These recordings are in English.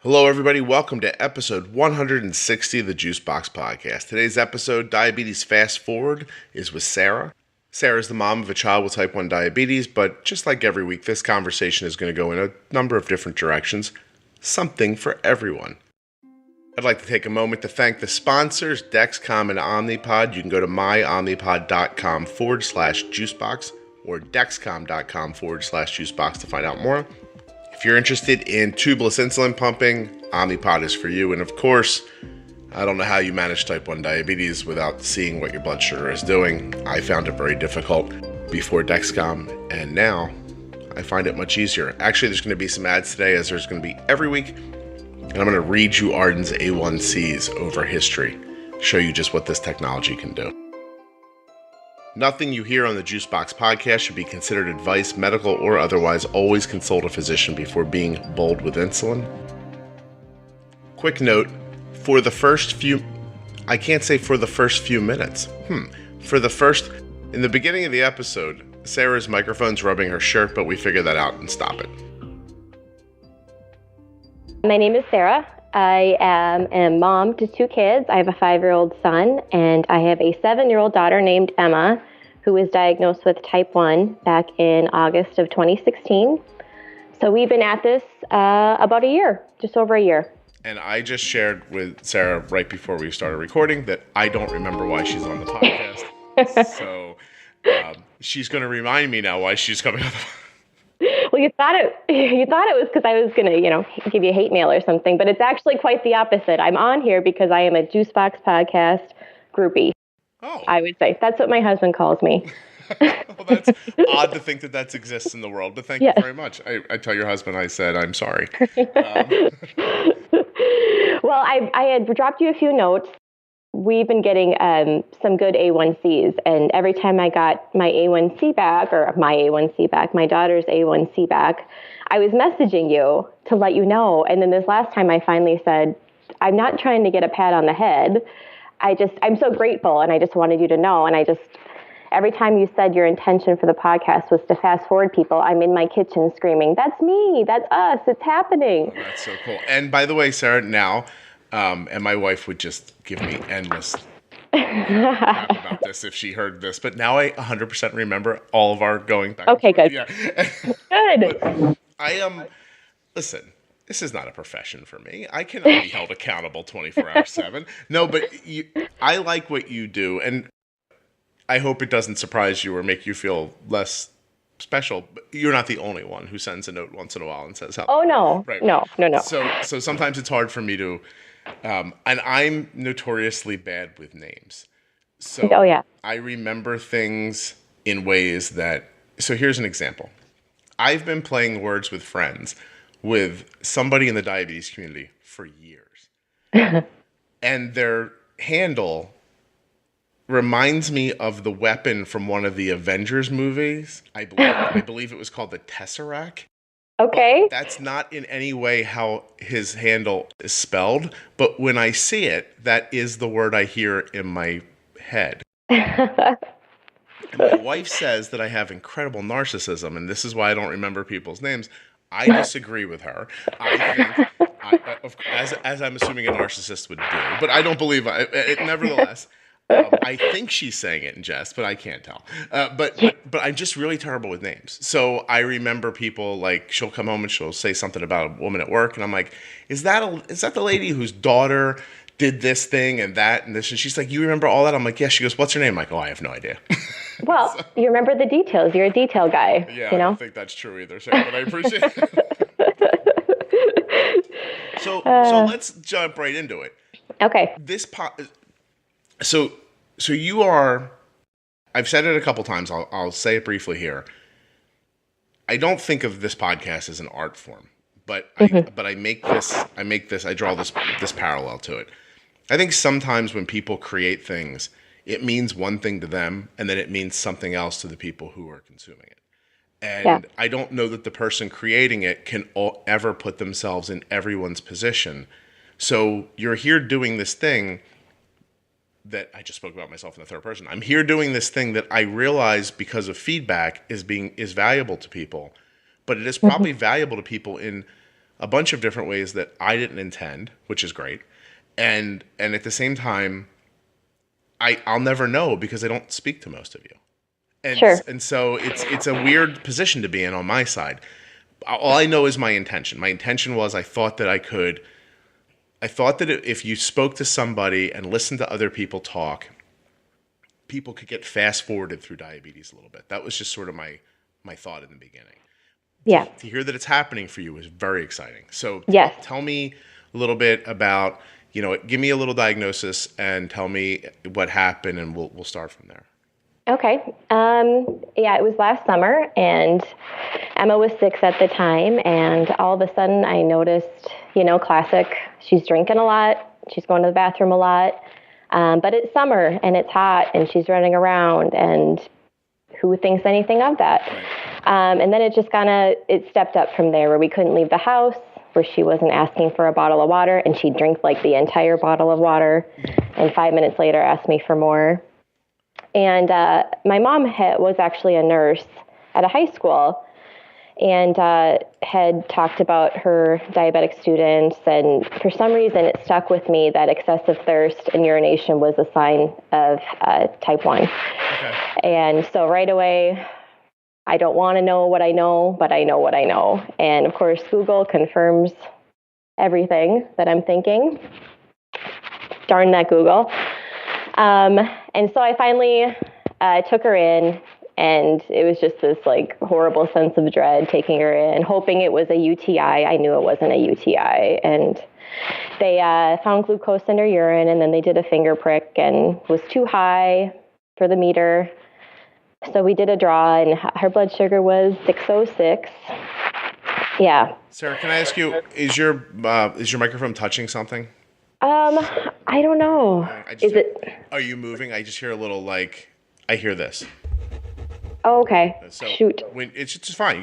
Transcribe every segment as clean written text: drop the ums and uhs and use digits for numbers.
Hello, everybody. Welcome to episode 160 of the Juicebox Podcast. Today's episode, Diabetes Fast Forward, is with Sara. Sara is the mom of a child with type 1 diabetes, but just like every week, this conversation is going to go in a number of different directions. Something for everyone. I'd like to take a moment to thank the sponsors, Dexcom and Omnipod. You can go to my.omnipod.com/juicebox or dexcom.com/juicebox to find out more. If you're interested in tubeless insulin pumping, Omnipod is for you. And of course, I don't know how you manage type 1 diabetes without seeing what your blood sugar is doing. I found it very difficult before Dexcom, and now I find it much easier. Actually, there's going to be some ads today, as there's going to be every week. And I'm going to read you Arden's A1Cs over history, show you just what this technology can do. Nothing you hear on the Juicebox Podcast should be considered advice, medical or otherwise. Always consult a physician before being bold with insulin. Quick note, for the first few minutes. In the beginning of the episode, Sara's microphone's rubbing her shirt, but we figured that out and stop it. My name is Sara. I am a mom to 2 kids. I have a 5-year-old son, and I have a 7-year-old daughter named Emma, who was diagnosed with type 1 back in August of 2016. So we've been at this about a year, just over a year. And I just shared with Sara right before we started recording that I don't remember why she's on the podcast. So she's going to remind me now why she's coming on the podcast. Well, you thought it was because I was going to, give you hate mail or something, but it's actually quite the opposite. I'm on here because I am a Juicebox Podcast groupie. Oh. I would say. That's what my husband calls me. Well, that's odd to think that exists in the world, but thank you very much. I tell your husband I said I'm sorry. Well, I had dropped you a few notes. We've been getting some good A1Cs, and every time I got my A1C back, my daughter's A1C back, I was messaging you to let you know. And then this last time I finally said, I'm not trying to get a pat on the head. I'm so grateful, and I just wanted you to know. And every time you said your intention for the podcast was to fast forward people, I'm in my kitchen screaming, that's me, that's us, it's happening. Oh, that's so cool. And by the way, Sara, now, and my wife would just give me endless crap about this if she heard this, but now I 100% remember all of our going back. Okay, good. Yeah. Good. Listen, this is not a profession for me. I cannot be held accountable 24/7. No, but I like what you do, and I hope it doesn't surprise you or make you feel less special. But you're not the only one who sends a note once in a while and says help. Oh, no. Right. No. So sometimes it's hard for me to, and I'm notoriously bad with names. So I remember things in ways that, so here's an example. I've been playing words with friends with somebody in the diabetes community for years. And their handle reminds me of the weapon from one of the Avengers movies. I believe it was called the Tesseract. Okay. But that's not in any way how his handle is spelled, but when I see it, that is the word I hear in my head. And my wife says that I have incredible narcissism, and this is why I don't remember people's names. I disagree with her. I think, as I'm assuming a narcissist would do, but I don't believe it. Nevertheless, I think she's saying it in jest, but I can't tell. But I'm just really terrible with names. So I remember people, like, she'll come home and she'll say something about a woman at work, and I'm like, is that the lady whose daughter did this thing and that and this? And she's like, you remember all that? I'm like, yeah. She goes, what's her name? I'm like, oh, I have no idea. Well, you remember the details. You're a detail guy. Yeah, I don't think that's true either, Sara, but I appreciate it. So let's jump right into it. Okay. So you are, I've said it a couple times, I'll say it briefly here. I don't think of this podcast as an art form, but I draw this parallel to it. I think sometimes when people create things, it means one thing to them, and then it means something else to the people who are consuming it. And I don't know that the person creating it can ever put themselves in everyone's position. So you're here doing this thing that I just spoke about myself in the third person. I'm here doing this thing that I realize because of feedback is valuable to people, but it is probably valuable to people in a bunch of different ways that I didn't intend, which is great. And at the same time, I'll never know because I don't speak to most of you. And, Sure. And so it's a weird position to be in on my side. All I know is my intention. My intention was I thought that if you spoke to somebody and listened to other people talk, people could get fast forwarded through diabetes a little bit. That was just sort of my thought in the beginning. Yeah. To hear that it's happening for you is very exciting. So Yes. Tell me a little bit about, give me a little diagnosis and tell me what happened, and we'll start from there. Okay. It was last summer, and Emma was 6 at the time, and all of a sudden I noticed, classic, she's drinking a lot, she's going to the bathroom a lot, but it's summer and it's hot and she's running around, and who thinks anything of that? Right. And then it just it stepped up from there, where we couldn't leave the house, where she wasn't asking for a bottle of water, and she'd drink like the entire bottle of water, and 5 minutes later asked me for more. And my mom was actually a nurse at a high school, and had talked about her diabetic students, and for some reason it stuck with me that excessive thirst and urination was a sign of type 1. Okay. And so right away, I don't want to know what I know, but I know what I know. And of course, Google confirms everything that I'm thinking. Darn that Google. And so I finally took her in, and it was just this like horrible sense of dread taking her in, hoping it was a UTI. I knew it wasn't a UTI. And they found glucose in her urine, and then they did a finger prick, and was too high for the meter. So we did a draw, and her blood sugar was 606. Yeah. Sarah, can I ask you, is your microphone touching something? I don't know. Are you moving? I just hear a little I hear this. Oh, okay. So Shoot. It's just fine.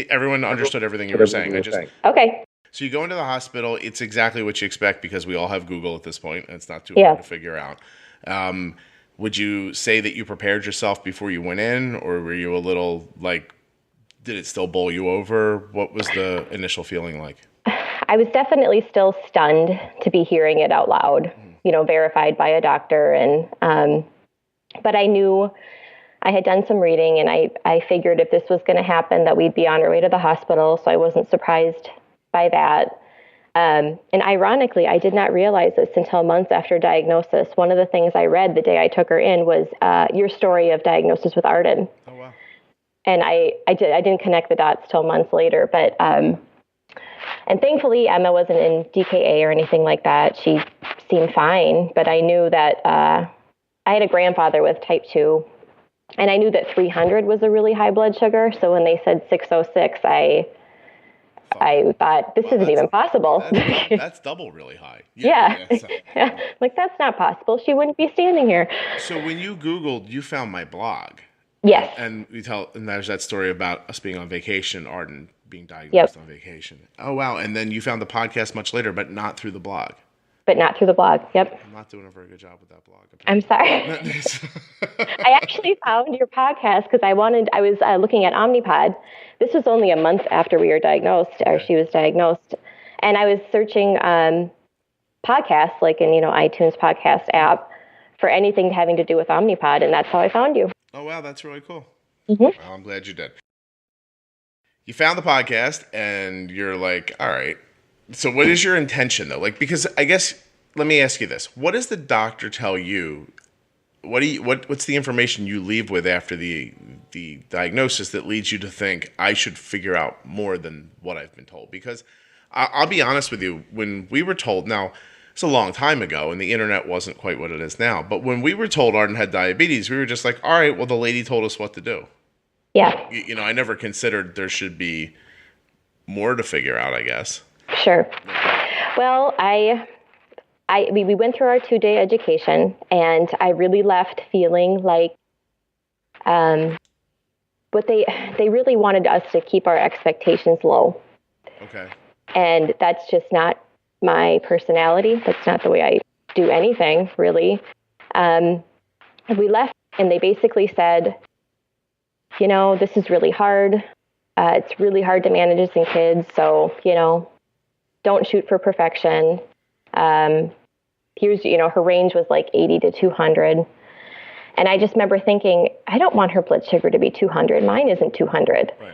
Everyone understood everything you were saying. Okay. So you go into the hospital. It's exactly what you expect because we all have Google at this point, and it's not too hard to figure out. Would you say that you prepared yourself before you went in, or were you a little did it still bowl you over? What was the initial feeling like? I was definitely still stunned to be hearing it out loud, verified by a doctor. And, but I knew I had done some reading, and I figured if this was going to happen, that we'd be on our way to the hospital. So I wasn't surprised by that. And ironically, I did not realize this until months after diagnosis. One of the things I read the day I took her in was your story of diagnosis with Arden. Oh, wow. And I didn't connect the dots till months later. But and thankfully, Emma wasn't in DKA or anything like that. She seemed fine. But I knew that I had a grandfather with type 2. And I knew that 300 was a really high blood sugar. So when they said 606, I thought, this isn't even possible. That's double really high. Yeah. Like, that's not possible. She wouldn't be standing here. So when you Googled, you found my blog. Yes. And there's that story about us being on vacation, Arden being diagnosed on vacation. Oh, wow. And then you found the podcast much later, but not through the blog. But not through the blog. Yep. I'm not doing a very good job with that blog. I'm sorry. I actually found your podcast because I was looking at Omnipod. This was only a month after we were diagnosed, or she was diagnosed. And I was searching podcasts, like in, iTunes podcast app, for anything having to do with Omnipod. And that's how I found you. Oh, wow. That's really cool. Mm-hmm. Well, I'm glad you did. You found the podcast and you're like, all right. So what is your intention though? Because I guess, let me ask you this. What does the doctor tell you? What's the information you leave with after the diagnosis that leads you to think I should figure out more than what I've been told? Because I'll be honest with you, when we were told, now it's a long time ago and the internet wasn't quite what it is now, but when we were told Arden had diabetes, we were just like, all right, well, the lady told us what to do. Yeah. I never considered there should be more to figure out, I guess. Sure. Well, we went through our 2-day education, and I really left feeling like what they really wanted us to keep our expectations low. Okay. And that's just not my personality. That's not the way I do anything, really. We left, and they basically said, this is really hard. It's really hard to manage this in kids. So, don't shoot for perfection. Her range was like 80 to 200. And I just remember thinking, I don't want her blood sugar to be 200. Mine isn't 200. Right.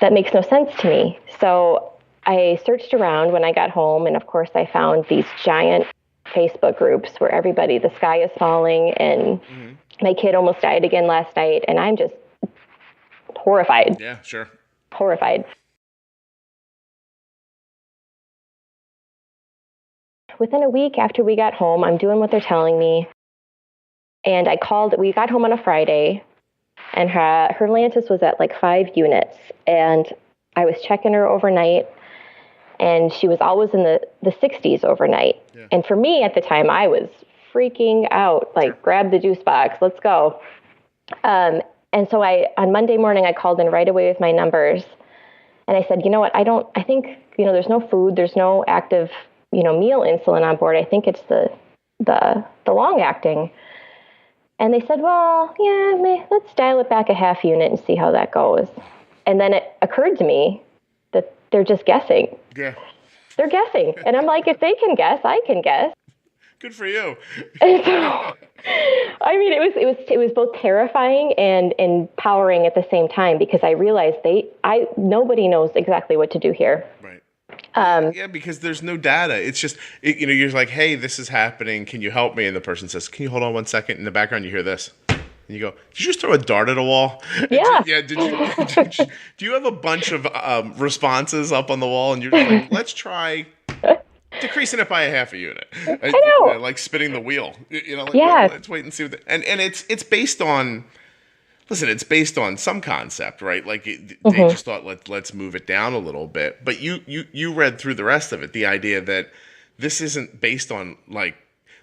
That makes no sense to me. So I searched around when I got home, and of course I found these giant Facebook groups where the sky is falling, and my kid almost died again last night, and I'm just horrified. Yeah, sure. Horrified. Within a week after we got home, I'm doing what they're telling me. And we got home on a Friday, and her Lantus was at like 5 units. And I was checking her overnight, and she was always in the 60s overnight. Yeah. And for me at the time, I was freaking out, like, grab the juice box, let's go. And so on Monday morning, I called in right away with my numbers. And I said, you know what, I think, there's no food, there's no active, meal insulin on board. I think it's the long acting. And they said, well, yeah, let's dial it back a half unit and see how that goes. And then it occurred to me that they're just guessing. Yeah. They're guessing. And I'm like, if they can guess, I can guess. Good for you. And so, it was both terrifying and empowering at the same time, because I realized nobody knows exactly what to do here. Right. Yeah, because there's no data. It's just, you're like, hey, this is happening. Can you help me? And the person says, can you hold on 1 second? In the background, you hear this. And you go, did you just throw a dart at a wall? Yeah. Do you have a bunch of responses up on the wall? And you're just like, let's try decreasing it by a half a unit. I know. Like spinning the wheel. Yeah. Let's wait and see. And it's based on... Listen, it's based on some concept, right? Like they just thought, let's move it down a little bit. But you read through the rest of it, the idea that this isn't based on, like,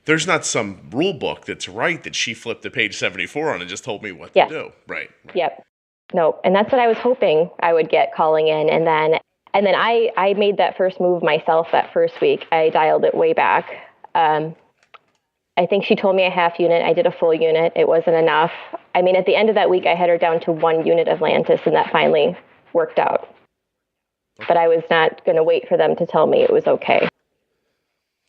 there's not some rule book that's right that she flipped to page 74 on and just told me what to do. Right. Yep. No, and that's what I was hoping I would get calling in. And then I made that first move myself that first week. I dialed it way back. I think she told me a half unit. I did a full unit. It wasn't enough. At the end of that week, I had her down to 1 unit of Lantus, and that finally worked out. But I was not going to wait for them to tell me it was okay.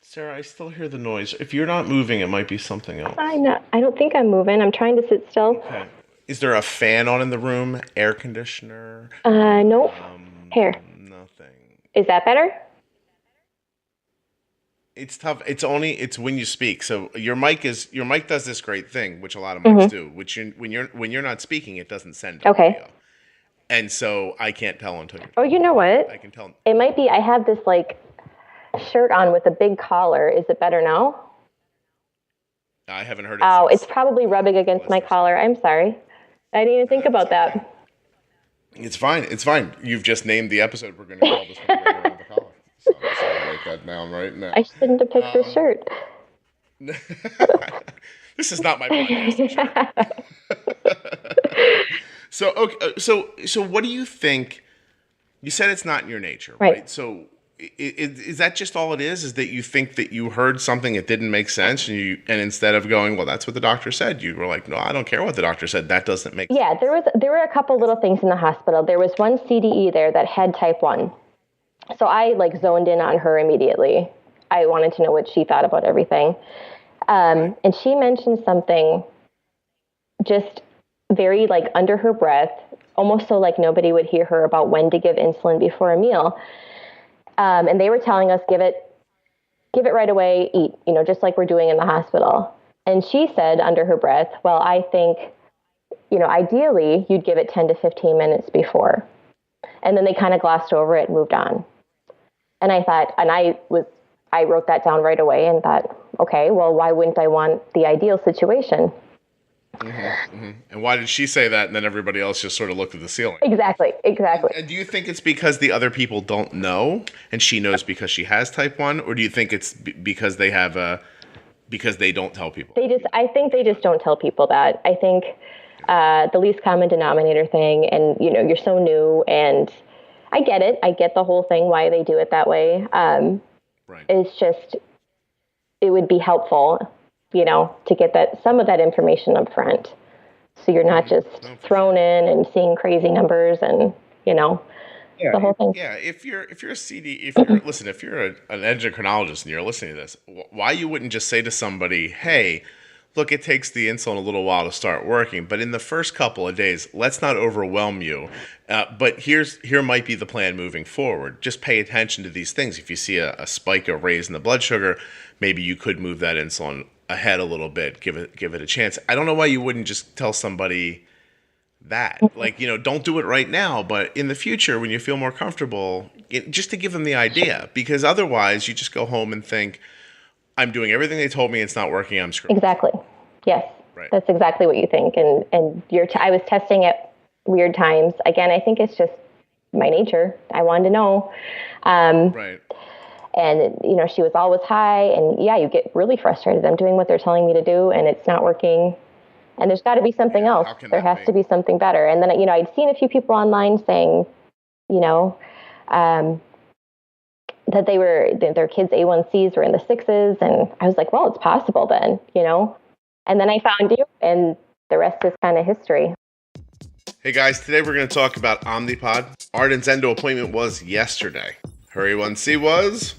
Sara, I still hear the noise. If you're not moving, it might be something else. I don't think I'm moving. I'm trying to sit still. Okay. Is there a fan on in the room? Air conditioner? Nope. Here. Nothing. Is that better? It's tough. It's when you speak. So your mic does this great thing, which a lot of mics do, which when you're not speaking, it doesn't send audio. And so I can't tell until you're... Oh, you know what? I can tell. It might be, I have this like shirt on with a big collar. Is it better now? I haven't heard it. Oh, it's probably rubbing against my collar. I'm sorry. I didn't even think about that. It's fine. It's fine. You've just named the episode we're going to call this one right around the collar. So I'll write that down right now. I shouldn't have picked this shirt. This is not my podcast shirt. So what do you think? You said it's not in your nature, right? So is that just all it is? Is that you think that you heard something that didn't make sense, and instead of going, well, that's what the doctor said, you were like, no, I don't care what the doctor said. That doesn't make sense. Yeah, there were a couple little things in the hospital. There was one CDE there that had type 1. So I zoned in on her immediately. I wanted to know what she thought about everything. And she mentioned something just very under her breath, almost so nobody would hear her, about when to give insulin before a meal. And they were telling us, give it right away, eat, just like we're doing in the hospital. And she said under her breath, well, I think, ideally you'd give it 10 to 15 minutes before. And then they kind of glossed over it and moved on. And I thought, I wrote that down right away and thought, okay, well, why wouldn't I want the ideal situation? And why did she say that? And then everybody else just sort of looked at the ceiling. Exactly. And do you think it's because the other people don't know and she knows because she has type 1? Or do you think it's because they have because they don't tell people? I think they just don't tell people that. I think the least common denominator thing, and you're so new, and I get it. I get the whole thing, why they do it that way. Right. It's just, it would be helpful, to get some of that information up front. So you're not just thrown in and seeing crazy numbers and, Yeah, the whole thing. yeah. If you're a CD, if you're listen, if you're an endocrinologist and you're listening to this, why you wouldn't just say to somebody, "Hey, look, it takes the insulin a little while to start working, but in the first couple of days, let's not overwhelm you. But here might be the plan moving forward. Just pay attention to these things. If you see a spike or raise in the blood sugar, maybe you could move that insulin ahead a little bit. Give it a chance." I don't know why you wouldn't just tell somebody that, like, don't do it right now, but in the future when you feel more comfortable, just to give them the idea, because otherwise you just go home and think, I'm doing everything they told me, it's not working, I'm screwed. Exactly. Yes. Right. That's exactly what you think. And I was testing at weird times. Again, I think it's just my nature. I wanted to know. Right. And, she was always high, and you get really frustrated. I'm doing what they're telling me to do and it's not working. And there's got to be something else. There has to be something better. And then, I'd seen a few people online saying, that their kids' A1Cs were in the 6s. And I was like, well, it's possible then, And then I found you, and the rest is kind of history. Hey guys, today we're going to talk about Omnipod. Arden's endo appointment was yesterday. Her A1C was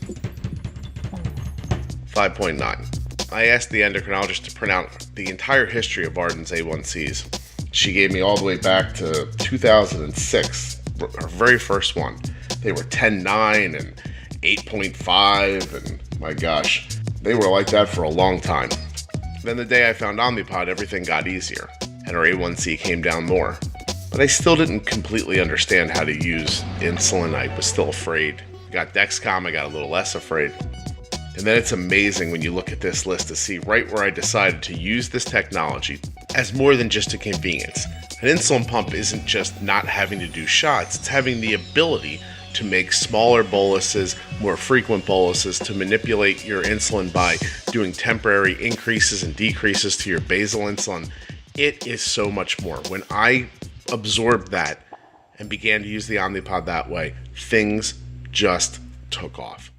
5.9. I asked the endocrinologist to print out the entire history of Arden's A1Cs. She gave me all the way back to 2006, her very first one. They were 10.9 and 8.5, and my gosh, they were like that for a long time. Then the day I found Omnipod, everything got easier, and her A1C came down more. But I still didn't completely understand how to use insulin. I was still afraid. Got Dexcom, I got a little less afraid. And then it's amazing when you look at this list to see right where I decided to use this technology as more than just a convenience. An insulin pump isn't just not having to do shots, it's having the ability to make smaller boluses, more frequent boluses, to manipulate your insulin by doing temporary increases and decreases to your basal insulin. It is so much more. When I absorbed that and began to use the Omnipod that way, things just took off.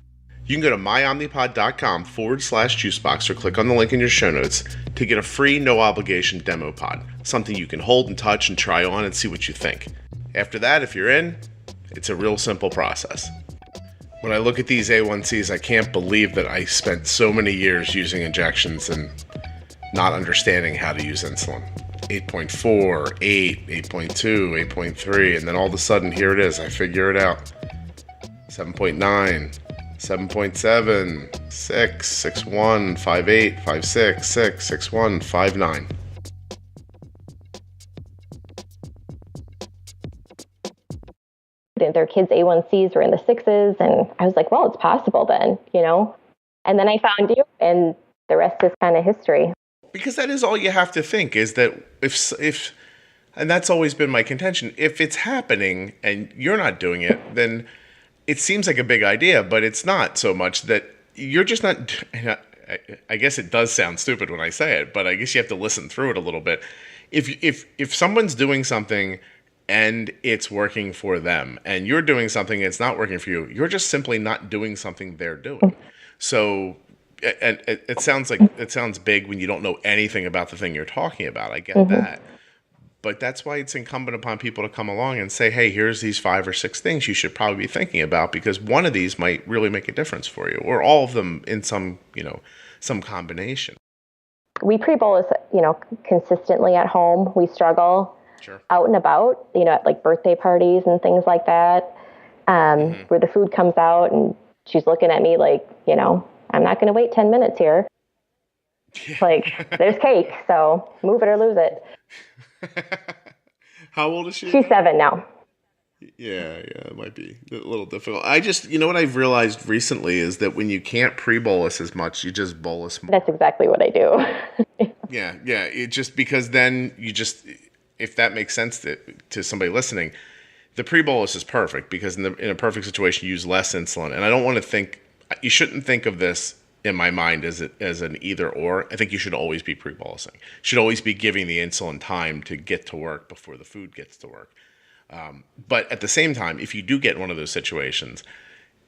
You can go to myomnipod.com/juicebox or click on the link in your show notes to get a free, no obligation demo pod, something you can hold and touch and try on and see what you think. After that, if you're in, it's a real simple process. When I look at these A1Cs, I can't believe that I spent so many years using injections and not understanding how to use insulin. 8.4, 8, 8.2, 8.3, and then all of a sudden, here it is. I figure it out. 7.9, 7.7, 6, 6.1, 5.8, 5.6, 6, 6.1, 5.9. Their kids' A1Cs were in the 6s, and I was like, well, it's possible then, And then I found you, and the rest is kind of history. Because that is all you have to think, is that if and that's always been my contention, if it's happening and you're not doing it, then it seems like a big idea, but it's not so much that you're just not. I guess it does sound stupid when I say it, but I guess you have to listen through it a little bit. If someone's doing something and it's working for them, and you're doing something and it's not working for you, you're just simply not doing something they're doing. So, and it sounds big when you don't know anything about the thing you're talking about. I get that. But that's why it's incumbent upon people to come along and say, hey, here's these 5 or 6 things you should probably be thinking about, because one of these might really make a difference for you, or all of them in some combination. We pre-bolus, consistently at home. We struggle out and about, at like birthday parties and things like that, where the food comes out and she's looking at me like, I'm not going to wait 10 minutes here. Yeah. Like, there's cake, so move it or lose it. How old is she? She's 7 now. Yeah, it might be a little difficult. I just, what I've realized recently is that when you can't pre-bolus as much, you just bolus more. That's exactly what I do. Yeah. It just, because then you just, if that makes sense to somebody listening, the pre-bolus is perfect, because in a perfect situation, you use less insulin. And I don't want to think, you shouldn't think of this in my mind as an either or. I think you should always be pre-bolusing. You should always be giving the insulin time to get to work before the food gets to work. But at the same time, if you do get in one of those situations,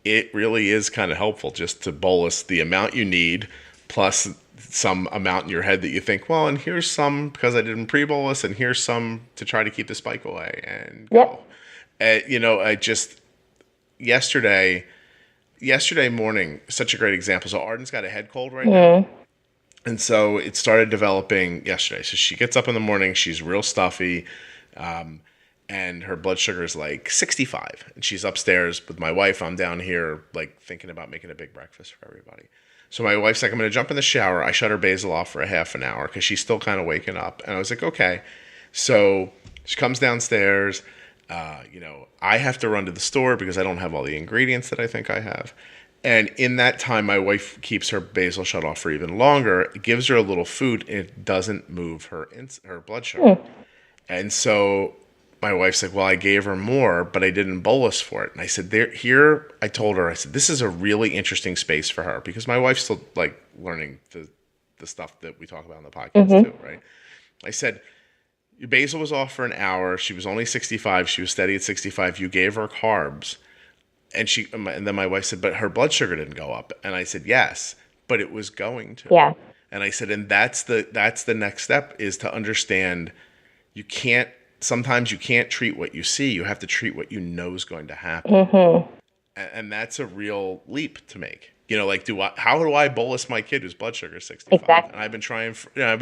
it really is kind of helpful just to bolus the amount you need plus some amount in your head that you think, well, and here's some because I didn't pre-bolus, and here's some to try to keep the spike away, and go. Yep. yesterday morning, such a great example. So Arden's got a head cold right now. And so it started developing yesterday. So she gets up in the morning, she's real stuffy, and her blood sugar is like 65. And she's upstairs with my wife. I'm down here like thinking about making a big breakfast for everybody. So my wife's like, I'm going to jump in the shower. I shut her basal off for a half an hour because she's still kind of waking up. And I was like, okay. So she comes downstairs. I have to run to the store because I don't have all the ingredients that I think I have. And in that time, my wife keeps her basal shut off for even longer. It gives her a little food. And it doesn't move her blood sugar. And so my wife's like, well, I gave her more, but I didn't bolus for it. And I said, I told her, I said, this is a really interesting space for her because my wife's still like learning the stuff that we talk about on the podcast too, right? I said, your basal was off for an hour. She was only 65. She was steady at 65. You gave her carbs. And then my wife said, but her blood sugar didn't go up. And I said, yes, but it was going to. Yeah. And I said, and that's the next step is to understand sometimes you can't treat what you see. You have to treat what you know is going to happen. And that's a real leap to make. Like how do I bolus my kid whose blood sugar is 65? Exactly. And I've been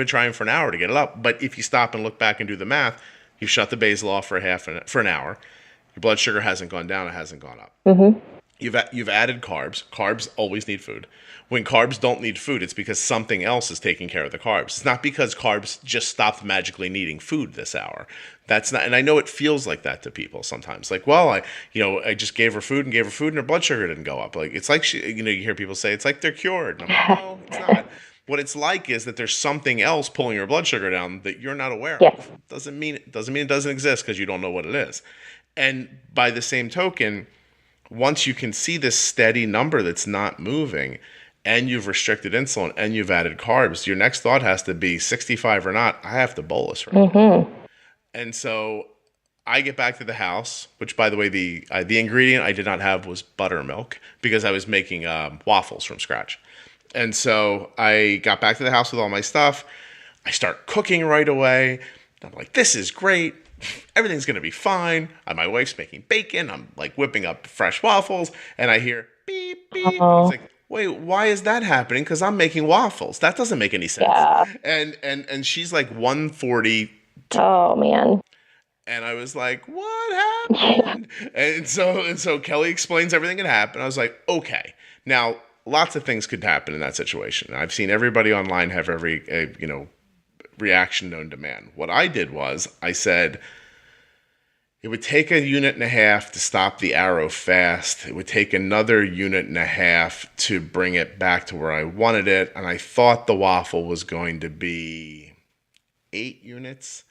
trying for an hour to get it up. But if you stop and look back and do the math, you shut the basal off for an hour. Your blood sugar hasn't gone down, it hasn't gone up. You've added carbs. Carbs always need food. When carbs don't need food, it's because something else is taking care of the carbs. It's not because carbs just stopped magically needing food this hour. That's not, and I know it feels like that to people sometimes. Like, well, I just gave her food, and her blood sugar didn't go up. Like, it's like you hear people say it's like they're cured. And I'm like, no, it's not. What it's like is that there's something else pulling your blood sugar down that you're not aware of. Doesn't mean it doesn't exist because you don't know what it is. And by the same token, once you can see this steady number that's not moving, and you've restricted insulin, and you've added carbs, your next thought has to be 65 or not, I have to bolus right now. And so I get back to the house, which, by the way, the ingredient I did not have was buttermilk because I was making waffles from scratch. And so I got back to the house with all my stuff. I start cooking right away. I'm like, this is great. Everything's going to be fine. My wife's making bacon. I'm like whipping up fresh waffles, and I hear beep, beep. And I was like, wait, why is that happening? Because I'm making waffles. That doesn't make any sense. Yeah. And she's like 140. Oh, man. And I was like, what happened? And so Kelly explains everything that happened. I was like, okay. Now, lots of things could happen in that situation. I've seen everybody online have every, reaction known to man. What I did was I said, it would take 1.5 units to stop the arrow fast. It would take another 1.5 units to bring it back to where I wanted it. And I thought the waffle was going to be 8 units.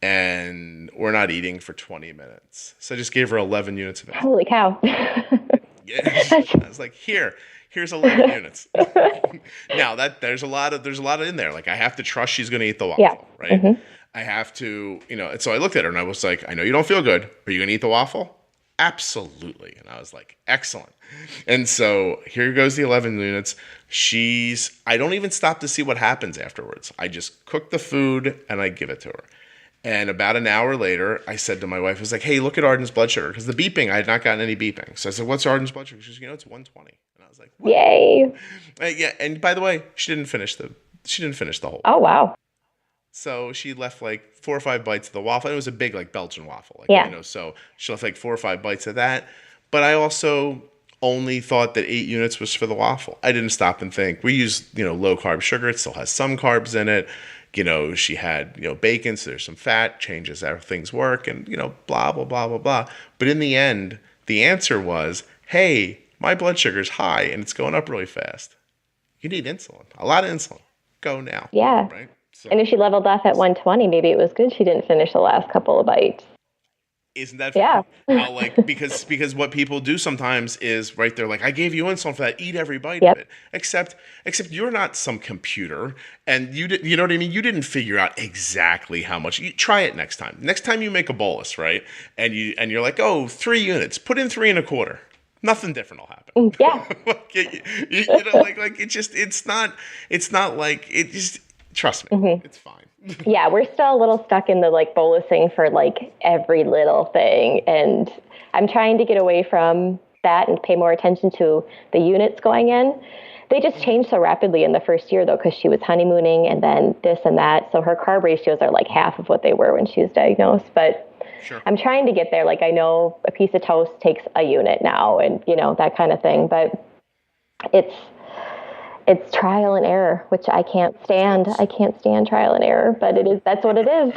And we're not eating for 20 minutes. So I just gave her 11 units of it. Holy cow. Yeah, I was like, here's 11 units. Now there's a lot in there. Like, I have to trust she's going to eat the waffle, right? I have to, and so I looked at her and I was like, I know you don't feel good. Are you going to eat the waffle? Absolutely. And I was like, excellent. And so here goes the 11 units. I don't even stop to see what happens afterwards. I just cook the food and I give it to her. And about an hour later, I said to my wife, I was like, hey, look at Arden's blood sugar. Because the beeping, I had not gotten any beeping. So I said, what's Arden's blood sugar? She goes, it's 120. And I was like, what? Yay. Yeah. And by the way, she didn't finish the whole. Oh, wow. So she left like 4 or 5 bites of the waffle. And it was a big like Belgian waffle. So she left like 4 or 5 bites of that. But I also only thought that 8 units was for the waffle. I didn't stop and think. We use, low carb sugar. It still has some carbs in it. She had, bacon, so there's some fat, changes how things work, and, blah, blah, blah, blah, blah. But in the end, the answer was, hey, my blood sugar's high and it's going up really fast. You need insulin, a lot of insulin. Go now. Yeah. Right? So, and if she leveled off at 120, maybe it was good she didn't finish the last couple of bites. Isn't that funny? Yeah. How, because what people do sometimes is, right, they're like, I gave you insulin for that, eat every bite of it. Except you're not some computer, and you know what I mean? You didn't figure out exactly how much. You try it next time. Next time you make a bolus, right? And you're like, 3 units. Put in 3 1/4. Nothing different will happen. Yeah. It's not like it just, trust me, It's fine. Yeah, we're still a little stuck in the bolusing for every little thing. And I'm trying to get away from that and pay more attention to the units going in. They just changed so rapidly in the first year, though, because she was honeymooning and then this and that. So her carb ratios are like half of what they were when she was diagnosed. But Sure. I'm trying to get there. Like, I know a piece of toast takes a unit now and, that kind of thing. But it's trial and error, which I can't stand. I can't stand trial and error, but that's what it is.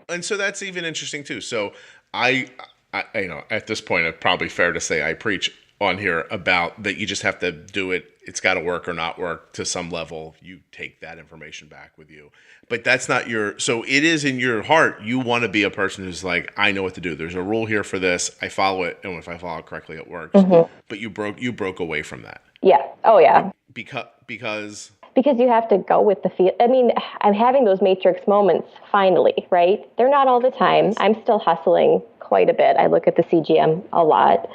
And so that's even interesting too. So I at this point, it's probably fair to say I preach on here about that you just have to do it. It's got to work or not work to some level. You take that information back with you, but that's not so it is in your heart. You want to be a person who's like, I know what to do. There's a rule here for this. I follow it. And if I follow it correctly, it works. Mm-hmm. But you broke away from that. Yeah. Oh yeah. Because you have to go with the feel. I mean, I'm having those matrix moments finally, right? They're not all the time. I'm still hustling quite a bit. I look at the CGM a lot.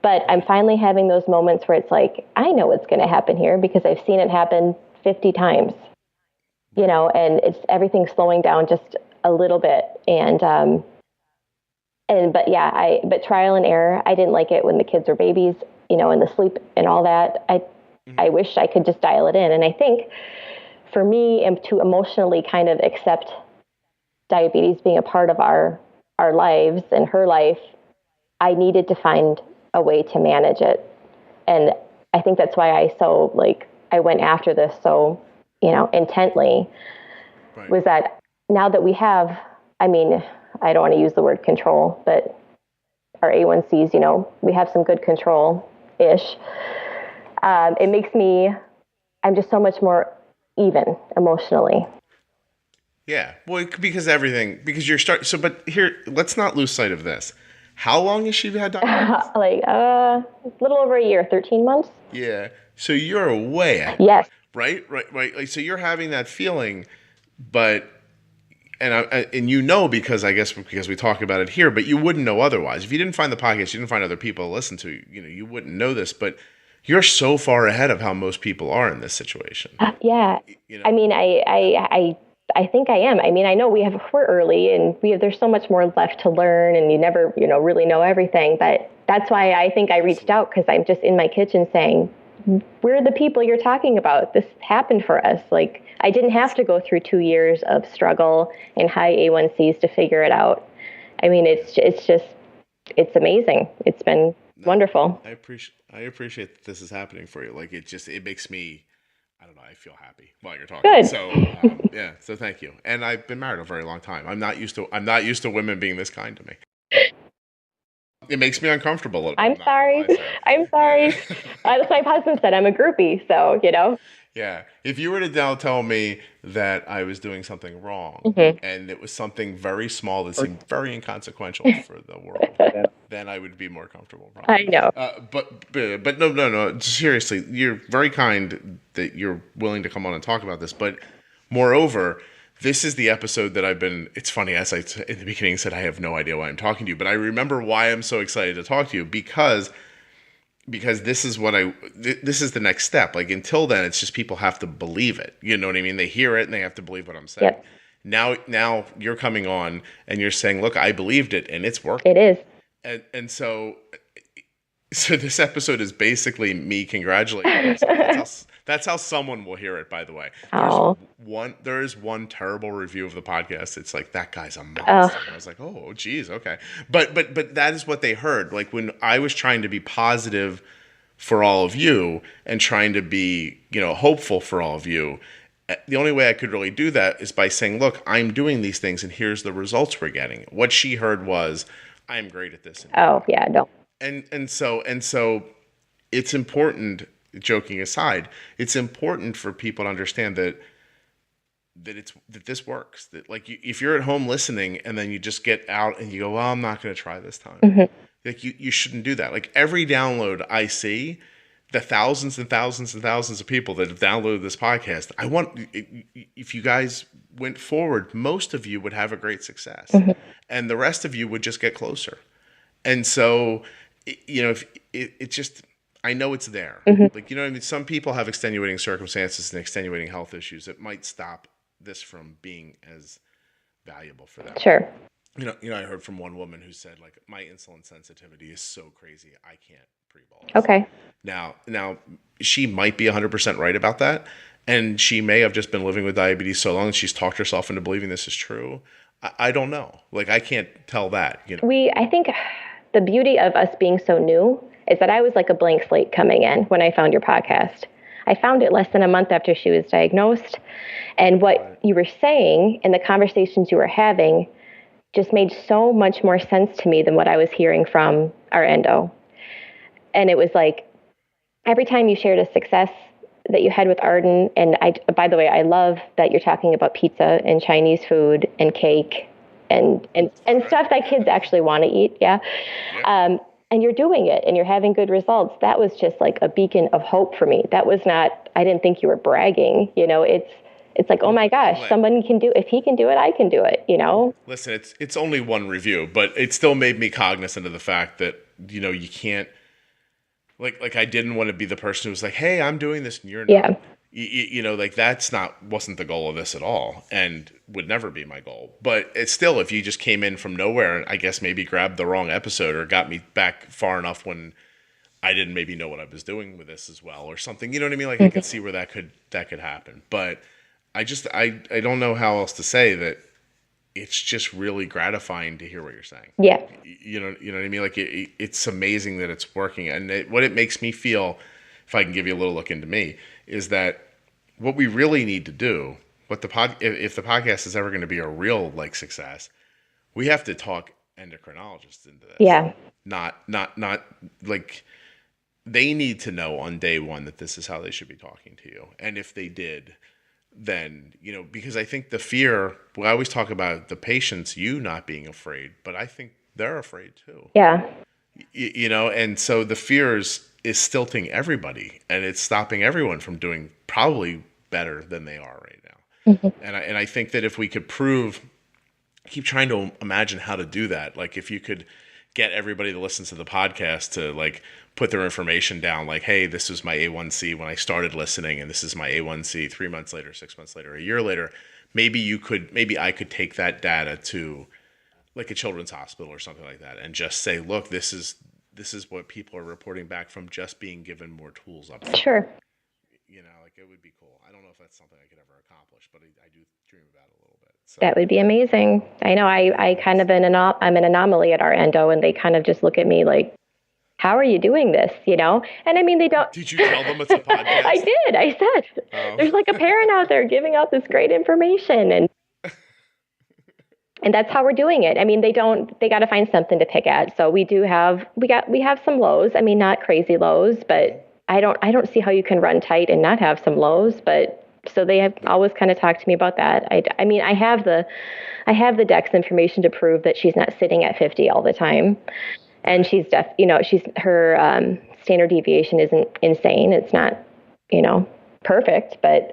But I'm finally having those moments where it's like, I know what's going to happen here because I've seen it happen 50 times, and it's everything slowing down just a little bit. But trial and error, I didn't like it when the kids were babies, and the sleep and all that. I wish I could just dial it in. And I think for me, to emotionally kind of accept diabetes being a part of our lives and her life, I needed to find a way to manage it. And I think that's why I went after this so, intently, right. Was that now that we have, I don't want to use the word control, but our A1Cs, we have some good control-ish. It makes I'm just so much more even emotionally. Yeah. Well, because but here, let's not lose sight of this. How long has she had diabetes? A little over a year, 13 months. Yeah. So you're way ahead. Yes. Right. Like, so you're having that feeling, but, and because we talk about it here, but you wouldn't know otherwise. If you didn't find the podcast, you didn't find other people to listen to, you wouldn't know this, but you're so far ahead of how most people are in this situation. Yeah. I think I am. I know we're early and there's so much more left to learn and you never, really know everything. But that's why I think I reached out because I'm just in my kitchen saying, we're the people you're talking about. This happened for us. Like, I didn't have to go through 2 years of struggle and high A1Cs to figure it out. It's amazing. It's been wonderful. I appreciate that this is happening for you. Like, it makes me, I don't know, I feel happy while you're talking. Good. So, so thank you. And I've been married a very long time. I'm not used to women being this kind to me. It makes me uncomfortable a little bit. I'm sorry. That's my husband said I'm a groupie, so, Yeah. If you were to now tell me that I was doing something wrong mm-hmm. and it was something very small that seemed very inconsequential for the world, then I would be more comfortable. Probably. I know. But no. Seriously, you're very kind that you're willing to come on and talk about this. But moreover, this is the episode that it's funny, as I in the beginning said, I have no idea why I'm talking to you, but I remember why I'm so excited to talk to you because this is this is the next step. Like, until then, it's just people have to believe it. You know what I mean? They hear it and they have to believe what I'm saying. Yep. Now you're coming on and you're saying, look, I believed it and it's working. It is. And so this episode is basically me congratulating myself. That's how someone will hear it, by the way. There is one terrible review of the podcast. It's like, that guy's a monster. And I was like, oh, geez, okay. But that is what they heard. Like, when I was trying to be positive for all of you and trying to be, hopeful for all of you, the only way I could really do that is by saying, look, I'm doing these things and here's the results we're getting. What she heard was, I'm great at this. Oh, yeah, no. And so it's important, joking aside, it's important for people to understand that this works. That, like, if you're at home listening and then you just get out and you go, well, I'm not going to try this time. Mm-hmm. Like, you shouldn't do that. Like, every download I see, the thousands and thousands and thousands of people that have downloaded this podcast, if you guys went forward, most of you would have a great success. Mm-hmm. And the rest of you would just get closer. And so, if it just, I know it's there. Mm-hmm. Like, I mean? Some people have extenuating circumstances and extenuating health issues that might stop this from being as valuable for them. Sure. I heard from one woman who said, like, my insulin sensitivity is so crazy, I can't pre-bolus. Okay. Now, she might be 100% right about that, and she may have just been living with diabetes so long that she's talked herself into believing this is true. I don't know. Like, I can't tell that. I think the beauty of us being so new is that I was like a blank slate coming in when I found your podcast. I found it less than a month after she was diagnosed, and what you were saying and the conversations you were having just made so much more sense to me than what I was hearing from our endo. And it was like, every time you shared a success that you had with Arden, and by the way, I love that you're talking about pizza and Chinese food and cake and stuff that kids actually want to eat. Yeah. And you're doing it and you're having good results. That was just like a beacon of hope for me. That was not, I didn't think you were bragging, it's like, oh my gosh, someone can do, if he can do it, I can do it, Listen, it's only one review, but it still made me cognizant of the fact that, you can't, like I didn't want to be the person who was like, hey, I'm doing this and you're not. Yeah. Like wasn't the goal of this at all and would never be my goal. But it's still, if you just came in from nowhere and I guess maybe grabbed the wrong episode or got me back far enough when I didn't maybe know what I was doing with this as well or something, you know what I mean? Like I could see where that could happen. But I don't know how else to say that. It's just really gratifying to hear what you're saying. Yeah. You know what I mean? Like it's amazing that it's working. And what it makes me feel, if I can give you a little look into me, is that what we really need to do, if the podcast is ever going to be a real like success, we have to talk endocrinologists into this. Yeah. Not like they need to know on day one that this is how they should be talking to you. And if they did, then, because I think the fear, I always talk about the patients, you not being afraid, but I think they're afraid too. Yeah. And so the fear is stilting everybody and it's stopping everyone from doing probably better than they are right now. Mm-hmm. And I think that if we could keep trying to imagine how to do that. Like if you could get everybody that listens to the podcast to like put their information down, like, hey, this was my A1C when I started listening, and this is my A1C 3 months later, 6 months later, a year later. Maybe I could take that data to like a children's hospital or something like that and just say, look, this is what people are reporting back from just being given more tools up front. Sure. Like it would be cool. I don't know if that's something I could ever accomplish, but I do dream about it a little bit. So. That would be amazing. I know I kind of I'm an anomaly at our endo, and they kind of just look at me like, how are you doing this? And I mean, they don't. Did you tell them it's a podcast? I did. I said, there's like a parent out there giving out this great information, and that's how we're doing it. I mean, they got to find something to pick at. So we have some lows. I mean, not crazy lows, but I don't see how you can run tight and not have some lows, but so they have always kind of talked to me about that. I mean, I have the Dex information to prove that she's not sitting at 50 all the time. And she's her standard deviation isn't insane. It's not, perfect, but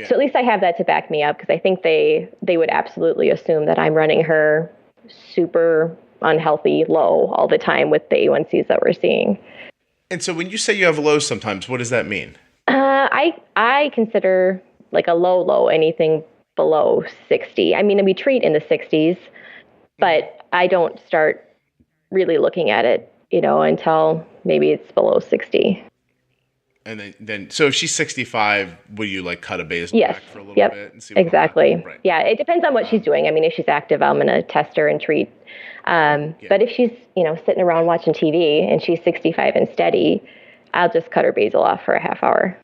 so at least I have that to back me up, because I think they would absolutely assume that I'm running her super unhealthy low all the time with the A1Cs that we're seeing. And so when you say you have lows sometimes, what does that mean? I consider like a low anything below 60. I mean, we treat in the 60s, but I don't start really looking at it, until maybe it's below 60. And then so if she's 65, will you like cut a basal back for a little bit and see what exactly. Right. Yeah, it depends on what she's doing. I mean, if she's active, I'm going to test her and treat. But if she's, sitting around watching TV and she's 65 and steady, I'll just cut her basal off for a half hour.